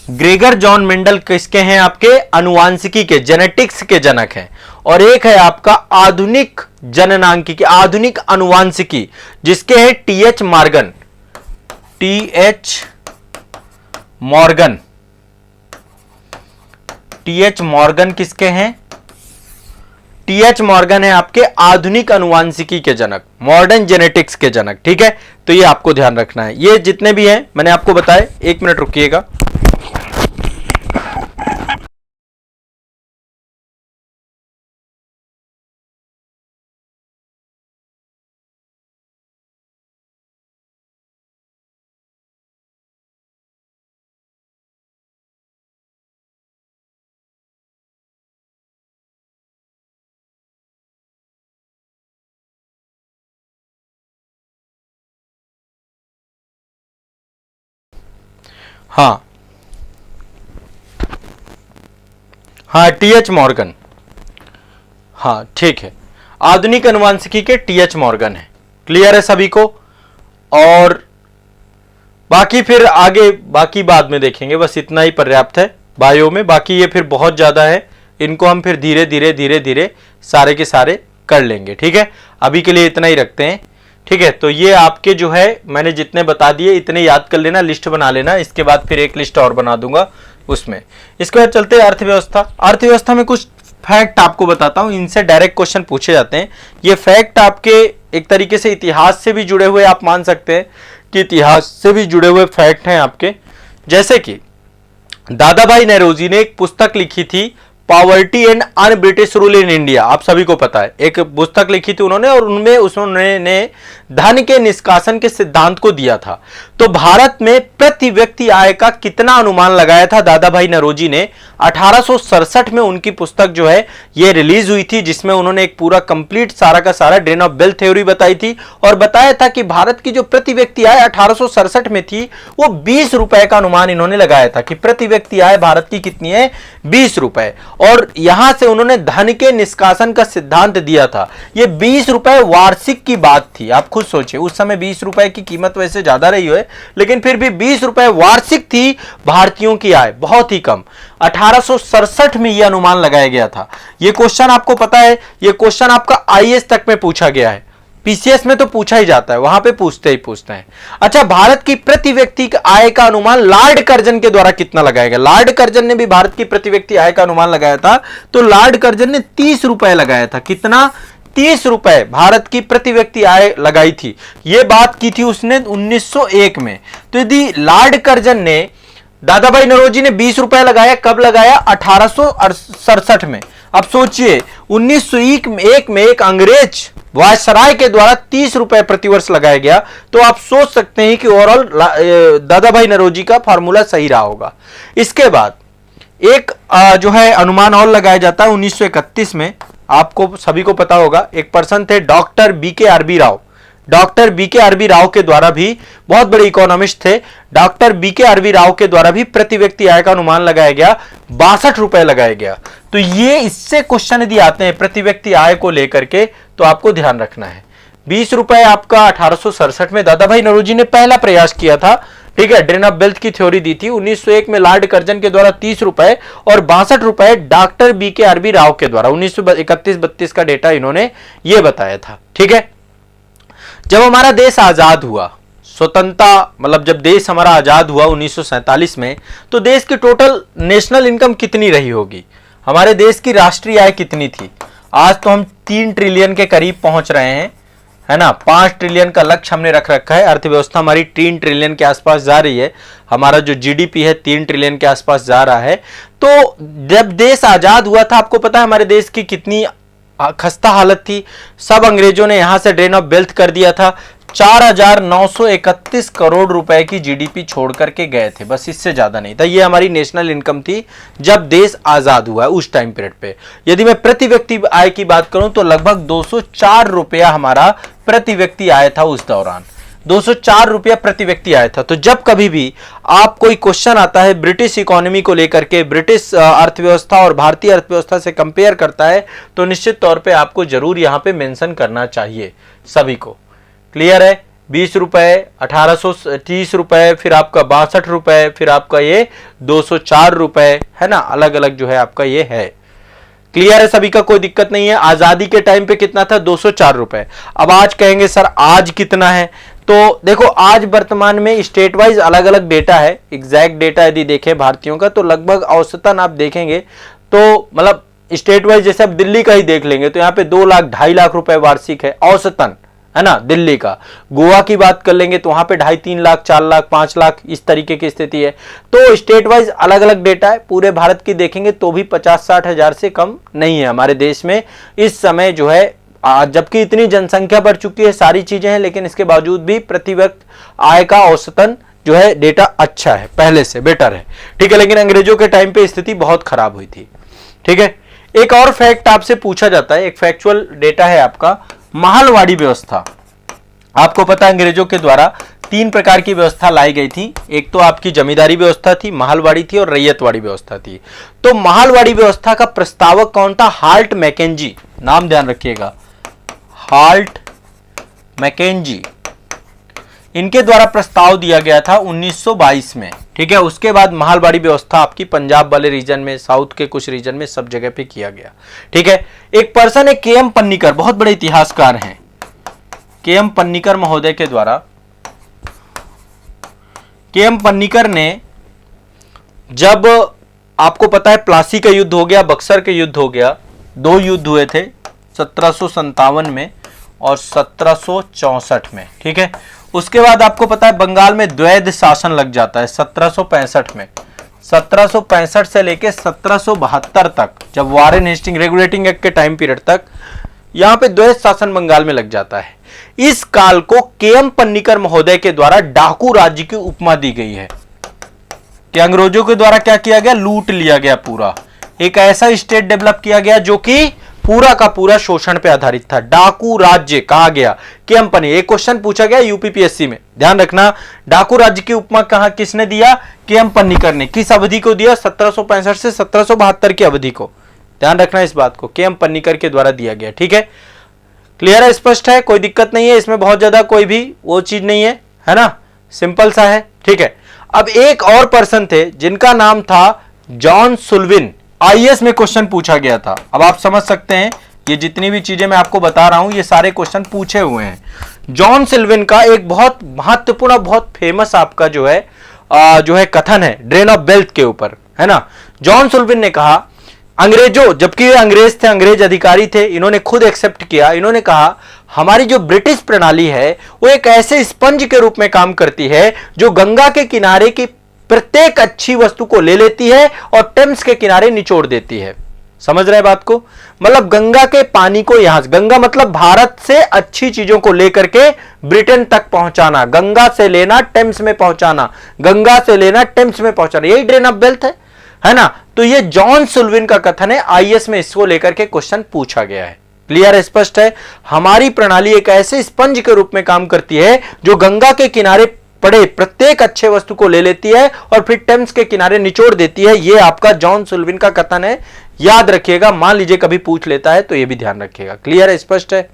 Gregor John Mendel किसके हैं? आपके अनुवांशिकी के, जेनेटिक्स के जनक हैं। और एक है आपका आधुनिक जननांकिकी, आधुनिक अनुवांशिकी, जिसके हैं T H Morgan. T H Morgan, T H Morgan किसके हैं? टीएच मॉर्गन है आपके आधुनिक अनुवांशिकी के जनक, मॉडर्न जेनेटिक्स के जनक। ठीक है, तो ये आपको ध्यान रखना है। ये जितने भी हैं मैंने आपको बताए, 1 मिनट रुकिएगा। हाँ हाँ, टीएच मॉर्गन, हाँ ठीक है, आधुनिक अनुवांशिकी के टीएच मॉर्गन है। क्लियर है सभी को? और बाकी फिर आगे, बाकी बाद में देखेंगे, बस इतना ही पर्याप्त है बायो में। बाकी ये फिर बहुत ज्यादा है, इनको हम फिर धीरे धीरे धीरे धीरे सारे के सारे कर लेंगे। ठीक है, अभी के लिए इतना ही रखते हैं। ठीक है, तो ये आपके जो है मैंने जितने बता दिए इतने याद कर लेना, लिस्ट बना लेना। इसके बाद फिर एक लिस्ट और बना दूंगा उसमें। इसके बाद चलते हैं अर्थव्यवस्था। अर्थव्यवस्था में कुछ फैक्ट आपको बताता हूं, इनसे डायरेक्ट क्वेश्चन पूछे जाते हैं। ये फैक्ट आपके एक तरीके से इतिहास से भी जुड़े हुए, आप मान सकते हैं कि इतिहास से भी जुड़े हुए फैक्ट हैं आपके। जैसे कि दादा भाई नौरोजी ने एक पुस्तक लिखी थी, poverty and un British rule in India. आप सभी को पता है, एक पुस्तक लिखी थी उन्होंने, और उनमें उन्होंने धन के निष्कासन के सिद्धांत को दिया था। तो भारत में प्रति व्यक्ति आय का कितना अनुमान लगाया था दादा भाई नौरोजी ने? 1867 में उनकी पुस्तक जो है ये रिलीज हुई थी, जिसमें उन्होंने एक पूरा कंप्लीट सारा का सारा ड्रेन ऑफ वेल्थ थ्योरी बताई थी, और बताया था कि भारत की जो प्रति व्यक्ति आय 1867 में थी वो 20 रुपए का अनुमान इन्होंने लगाया था कि प्रति व्यक्ति आय भारत की कितनी है? 20 रुपए। और यहां से उन्होंने धन के निष्कासन का सिद्धांत दिया था। ये 20 रुपए वार्षिक की बात थी। आप खुद सोचिए, उस समय 20 रुपए की कीमत वैसे ज्यादा रही है, लेकिन फिर भी 20 रुपए वार्षिक थी भारतीयों की आय, बहुत ही कम। 1867 में यह अनुमान लगाया गया था। यह क्वेश्चन आपको पता है, यह क्वेश्चन आपका आईएएस तक में पूछा गया है, पीसीएस में तो पूछा ही जाता है, वहां पे पूछते हैं। अच्छा, भारत की प्रति व्यक्ति आय का अनुमान लॉर्ड कर्जन के द्वारा कितना लगाया गया? लॉर्ड कर्जन ने भी भारत की प्रति व्यक्ति आय का अनुमान लगाया था, तो लॉर्ड कर्जन ने 30 रुपए लगाया था। कितना? 30 रुपए भारत की प्रति व्यक्ति आय लगाई थी। यह बात की थी उसने 1901 में। तो यदि लॉर्ड कर्जन ने, दादा भाई नौरोजी ने 20 रुपए लगाया, कब लगाया? 1867 में। अब सोचिए 1901 में एक अंग्रेज वायसराय के द्वारा 30 रुपए प्रतिवर्ष लगाया गया, तो आप सोच सकते हैं कि ओवरऑल दादा भाई नौरोजी का फॉर्मूला सही रहा होगा। इसके बाद एक जो है अनुमान और लगाया जाता है 1931 में। आपको सभी को पता होगा, एक पर्सन थे doctor B K Rao. Doctor B K Rao के द्वारा भी, बहुत बड़े इकोनॉमिस्ट थे, डॉक्टर बीके राव के द्वारा भी प्रति व्यक्ति आय का अनुमान लगाया गया, 62 रुपए लगाया गया। तो ये इससे क्वेश्चन यदि आते हैं प्रति व्यक्ति आय को लेकर के, तो आपको ध्यान रखना है। 20 रुपए आपका 1867 में दादा भाई नौरोजी ने पहला प्रयास किया था। ठीक है, ड्रेन ऑफ वेल्थ की थ्योरी दी थी। 1901 में लॉर्ड कर्जन के द्वारा 30 रुपए और 62 रुपए डॉक्टर बीके राव के द्वारा 1931-32 का डेटा इन्होंने ये बताया था। ठीक है, जब हमारा देश आजाद हुआ, स्वतंत्रता मतलब जब देश हमारा आजाद हुआ 1947 में, तो देश की टोटल नेशनल इनकम कितनी रही होगी? हमारे देश की राष्ट्रीय आय कितनी थी? आज तो हम 3 ट्रिलियन के करीब पहुंच रहे हैं, है ना। 5 ट्रिलियन का लक्ष्य हमने रख रखा है। अर्थव्यवस्था हमारी 3 ट्रिलियन के आसपास जा रही है। हमारा जो जीडीपी है 3 ट्रिलियन के आसपास जा रहा है। तो जब देश आजाद हुआ था, आपको पता है हमारे देश की कितनी खस्ता हालत थी। सब अंग्रेजों ने यहां से ड्रेन ऑफ वेल्थ कर दिया था। 4,931 करोड़ रुपए की जीडीपी छोड़ करके गए थे, बस इससे ज्यादा नहीं था। ये हमारी नेशनल इनकम थी जब देश आजाद हुआ है, उस टाइम पीरियड पे। यदि मैं प्रति व्यक्ति आय की बात करूं तो लगभग 204 रुपया हमारा प्रति व्यक्ति आय था उस दौरान। 204 रुपया प्रति व्यक्ति आया था। तो जब कभी भी आप कोई क्वेश्चन आता है ब्रिटिश इकोनॉमी को लेकर के, ब्रिटिश अर्थव्यवस्था और भारतीय अर्थव्यवस्था से कंपेयर करता है, तो निश्चित तौर पे आपको जरूर यहां पे मेंशन करना चाहिए सभी को। क्लियर है? 20 रुपए, 1830 रुपए, फिर आपका 62 रुपए, फिर आपका ये 204 रुपए, है ना। अलग अलग जो है आपका ये है। क्लियर है सभी का? कोई दिक्कत नहीं है। आजादी के टाइम पे कितना था? 204 रुपए। अब आज कहेंगे सर आज कितना है? तो देखो आज वर्तमान में स्टेट वाइज अलग अलग डेटा है। एग्जैक्ट डेटा यदि देखें भारतीयों का, तो लगभग औसतन आप देखेंगे तो मतलब स्टेट वाइज जैसे अब दिल्ली का ही देख लेंगे तो यहाँ पे 2 लाख 2.5 लाख रुपए वार्षिक है औसतन, है ना, दिल्ली का। गोवा की बात कर लेंगे तो वहां पे 2.5-3 लाख, 4 लाख, 5 लाख इस तरीके की स्थिति है। तो स्टेट वाइज अलग अलग डेटा है। पूरे भारत की देखेंगे तो भी 50-60 हजार से कम नहीं है हमारे देश में इस समय जो है, जबकि इतनी जनसंख्या बढ़ चुकी है, सारी चीजें हैं, लेकिन इसके बावजूद भी प्रति व्यक्ति आय का औसतन जो है डेटा अच्छा है, पहले से बेटर है, ठीक है। लेकिन अंग्रेजों के टाइम पे स्थिति बहुत खराब हुई थी, ठीक है। एक और फैक्ट आपसे पूछा जाता है, एक फैक्चुअल डेटा है आपका, महलवाड़ी व्यवस्था। आपको पता है अंग्रेजों के द्वारा 3 प्रकार की व्यवस्था लाई गई थी। एक तो आपकी जमींदारी व्यवस्था थी, महलवाड़ी थी और रैयतवाड़ी व्यवस्था थी। तो महलवाड़ी व्यवस्था का प्रस्तावक कौन था? हाल्ट मैकेंजी, नाम ध्यान रखिएगा, हाल्ट मैकेंजी। इनके द्वारा प्रस्ताव दिया गया था 1922 में, ठीक है। उसके बाद महलवाड़ी व्यवस्था आपकी पंजाब वाले रीजन में, साउथ के कुछ रीजन में, सब जगह पे किया गया, ठीक है। एक पर्सन है के.एम. पन्नीकर, बहुत बड़े इतिहासकार हैं, के.एम. पन्नीकर महोदय के द्वारा, के.एम. पन्नीकर ने जब, आपको पता है प्लासी का युद्ध हो गया, बक्सर का युद्ध हो गया, 2 युद्ध हुए थे 1757 में और 1764 में, ठीक है। उसके बाद आपको पता है बंगाल में द्वैध शासन लग जाता है 1765 में, 1765 से लेके 1772 तक, जब वारेन हेस्टिंग रेगुलेटिंग एक्ट के टाइम पीरियड तक यहां पे द्वैध शासन बंगाल में लग जाता है। इस काल को के.एम. पन्नीकर महोदय के द्वारा डाकू राज्य की उपमा दी गई है कि अंग्रेजों के द्वारा क्या किया गया? लूट लिया गया पूरा। एक ऐसा स्टेट डेवलप किया गया जो कि पूरा का पूरा शोषण पे आधारित था, डाकू राज्य कहा गया के.एम. पन्नीकर। एक क्वेश्चन पूछा गया यूपीपीएससी में, ध्यान रखना, डाकू राज्य की उपमा कहां किसने दिया? के.एम. पन्नीकर ने। किस अवधि को दिया? 1765 से 1772 की अवधि को, ध्यान रखना इस बात को, के.एम. पन्नीकर के द्वारा दिया गया, ठीक है। क्लियर है, स्पष्ट है, कोई दिक्कत नहीं है इसमें, बहुत ज्यादा कोई भी वो चीज नहीं है ना, सिंपल सा है, ठीक है। अब एक और पर्सन थे जिनका नाम था जॉन सुल्विन, आईएएस में क्वेश्चन पूछा गया था। अब आप समझ सकते हैं ये जितनी भी चीजें मैं आपको बता रहा हूं ये सारे क्वेश्चन पूछे हुए हैं। जॉन सुल्विन का एक बहुत महत्वपूर्ण, बहुत फेमस आपका जो है कथन है ड्रेन ऑफ वेल्थ के ऊपर, है ना। जॉन सुल्विन ने कहा, अंग्रेजों, जबकि ये अंग्रेज थे, अंग्रेज अधिकारी थे, इन्होंने खुद एक्सेप्ट किया, इन्होंने कहा हमारी जो ब्रिटिश प्रणाली है वो एक ऐसे स्पंज के रूप में काम करती है जो गंगा के किनारे की प्रत्येक अच्छी वस्तु को ले लेती है और टेम्स के किनारे निचोड़ देती है। समझ रहे बात को? मतलब गंगा के पानी को यहां से, गंगा मतलब भारत से अच्छी चीजों को लेकर के ब्रिटेन तक पहुंचाना, गंगा से लेना टेम्स में पहुंचाना, गंगा से लेना टेम्स में पहुंचाना, यही ड्रेन ऑफ वेल्थ है ना। तो ये जॉन सुल्विन का कथन है, आईएएस में इसको लेकर के क्वेश्चन पूछा गया है। क्लियर है, स्पष्ट है। हमारी प्रणाली एक ऐसे स्पंज के रूप में काम करती है जो गंगा के किनारे पड़े प्रत्येक अच्छे वस्तु को ले लेती है और फिर टेम्स के किनारे निचोड़ देती है। यह आपका जॉन सुल्विन का कथन है, याद रखिएगा। मान लीजिए कभी पूछ लेता है तो यह भी ध्यान रखिएगा। क्लियर है, स्पष्ट है।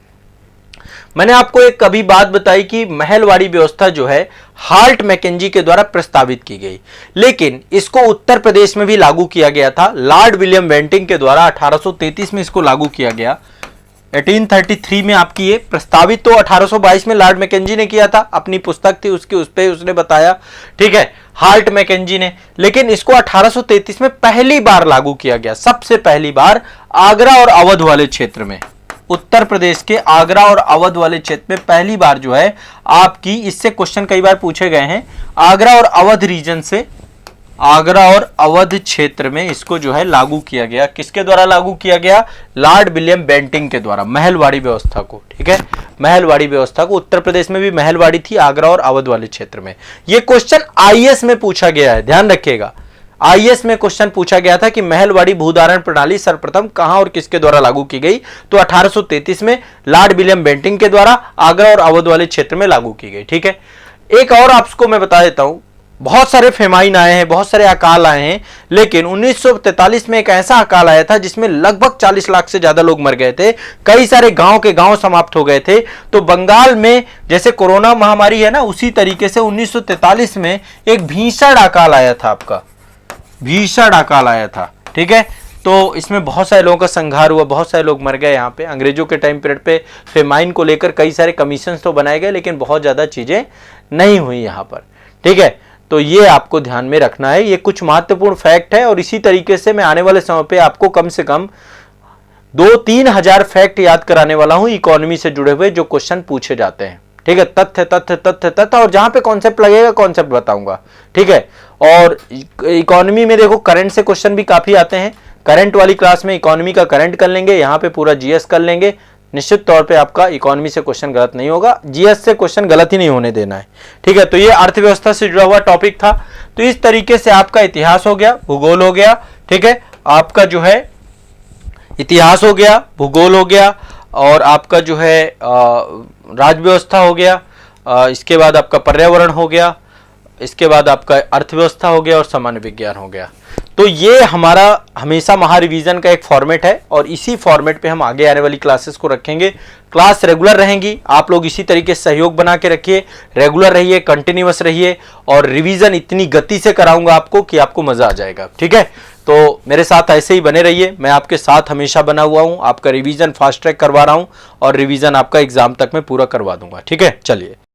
मैंने आपको एक कभी बात बताई कि महलवाड़ी व्यवस्था जो है हाल्ट मैकेंजी के द्वारा प्रस्तावित की गई, लेकिन इसको उत्तर प्रदेश में भी लागू किया गया था लॉर्ड विलियम बेंटिंक के द्वारा। 1833 में इसको लागू किया गया, 1833 में आपकी ये प्रस्तावित, तो 1822 में लॉर्ड मैकेंजी ने किया था, अपनी पुस्तक थी उसकी, उस पे उसने बताया, ठीक है, हाल्ट मैकेंजी ने। लेकिन इसको 1833 में पहली बार लागू किया गया, सबसे पहली बार आगरा और अवध वाले क्षेत्र में, उत्तर प्रदेश के आगरा और अवध वाले क्षेत्र में पहली बार जो है आपकी, इससे क्वेश्चन कई बार पूछे गए हैं, आगरा और अवध रीजन से, आगरा और अवध क्षेत्र में इसको जो है लागू किया गया। किसके द्वारा लागू किया गया? लॉर्ड विलियम बेंटिंक के द्वारा, महलवाड़ी व्यवस्था को, ठीक है, महलवाड़ी व्यवस्था को। उत्तर प्रदेश में भी महलवाड़ी थी, आगरा और अवध वाले क्षेत्र में। यह क्वेश्चन आईएएस में पूछा गया है, ध्यान रखिएगा। आईएएस में क्वेश्चन पूछा गया था कि महलवाड़ी भूधारण प्रणाली सर्वप्रथम कहां और किसके द्वारा लागू की गई? तो 1833 में लॉर्ड विलियम बेंटिंक के द्वारा आगरा और अवध वाले क्षेत्र में लागू की गई, ठीक है। एक और आपको मैं बता देता हूं, बहुत सारे फेमाइन आए हैं, बहुत सारे अकाल आए हैं, लेकिन 1943 में एक ऐसा अकाल आया था जिसमें लगभग 40 लाख से ज्यादा लोग मर गए थे, कई सारे गांव के गांव समाप्त हो गए थे। तो बंगाल में जैसे कोरोना महामारी है ना, उसी तरीके से 1943 में एक भीषण अकाल आया था, आपका भीषण अकाल आया था, ठीक है। तो इसमें बहुत सारे लोगों का संहार हुआ, बहुत सारे लोग मर गए। यहाँ पे अंग्रेजों के टाइम पीरियड पे फेमाइन को लेकर कई सारे कमीशन तो बनाए गए, लेकिन बहुत ज्यादा चीजें नहीं हुई यहाँ पर, ठीक है। तो ये आपको ध्यान में रखना है, ये कुछ महत्वपूर्ण फैक्ट है। और इसी तरीके से मैं आने वाले समय पे आपको कम से कम 2-3 हजार फैक्ट याद कराने वाला हूं इकोनॉमी से जुड़े हुए जो क्वेश्चन पूछे जाते हैं। ठीक है, तथ्य तथ्य तथ्य तथ्य, और जहां पे कॉन्सेप्ट लगेगा कॉन्सेप्ट बताऊंगा। ठीक है, और इकोनॉमी में देखो करंट से क्वेश्चन भी काफी आते हैं। करंट वाली क्लास में इकोनॉमी का करंट कर लेंगे, यहां पे पूरा जीएस कर लेंगे। निश्चित तौर पे आपका इकोनॉमी से क्वेश्चन गलत नहीं होगा, जीएस से क्वेश्चन गलत ही नहीं होने देना है। ठीक है, तो ये अर्थव्यवस्था से जुड़ा हुआ टॉपिक था। तो इस तरीके से आपका इतिहास हो गया, भूगोल हो गया। ठीक है, आपका जो है इतिहास हो गया, भूगोल हो गया, और आपका जो है राज्य व्यवस्था हो गया, इसके बाद आपका पर्यावरण हो गया, इसके बाद आपका अर्थव्यवस्था हो गया और सामान्य विज्ञान हो गया। तो ये हमारा हमेशा महारिवीजन का एक फॉर्मेट है और इसी फॉर्मेट पे हम आगे आने वाली क्लासेस को रखेंगे। क्लास रेगुलर रहेंगी, आप लोग इसी तरीके से सहयोग बना के रखिए, रेगुलर रहिए, कंटिन्यूअस रहिए, और रिवीजन इतनी गति से कराऊंगा आपको कि आपको मजा आ जाएगा। ठीक है, तो मेरे साथ ऐसे ही बने रहिए, मैं आपके साथ हमेशा बना हुआ हूं, आपका रिवीजन फास्ट ट्रैक करवा रहा हूं और रिवीजन आपका एग्जाम तक में पूरा करवा दूंगा। ठीक है, चलिए।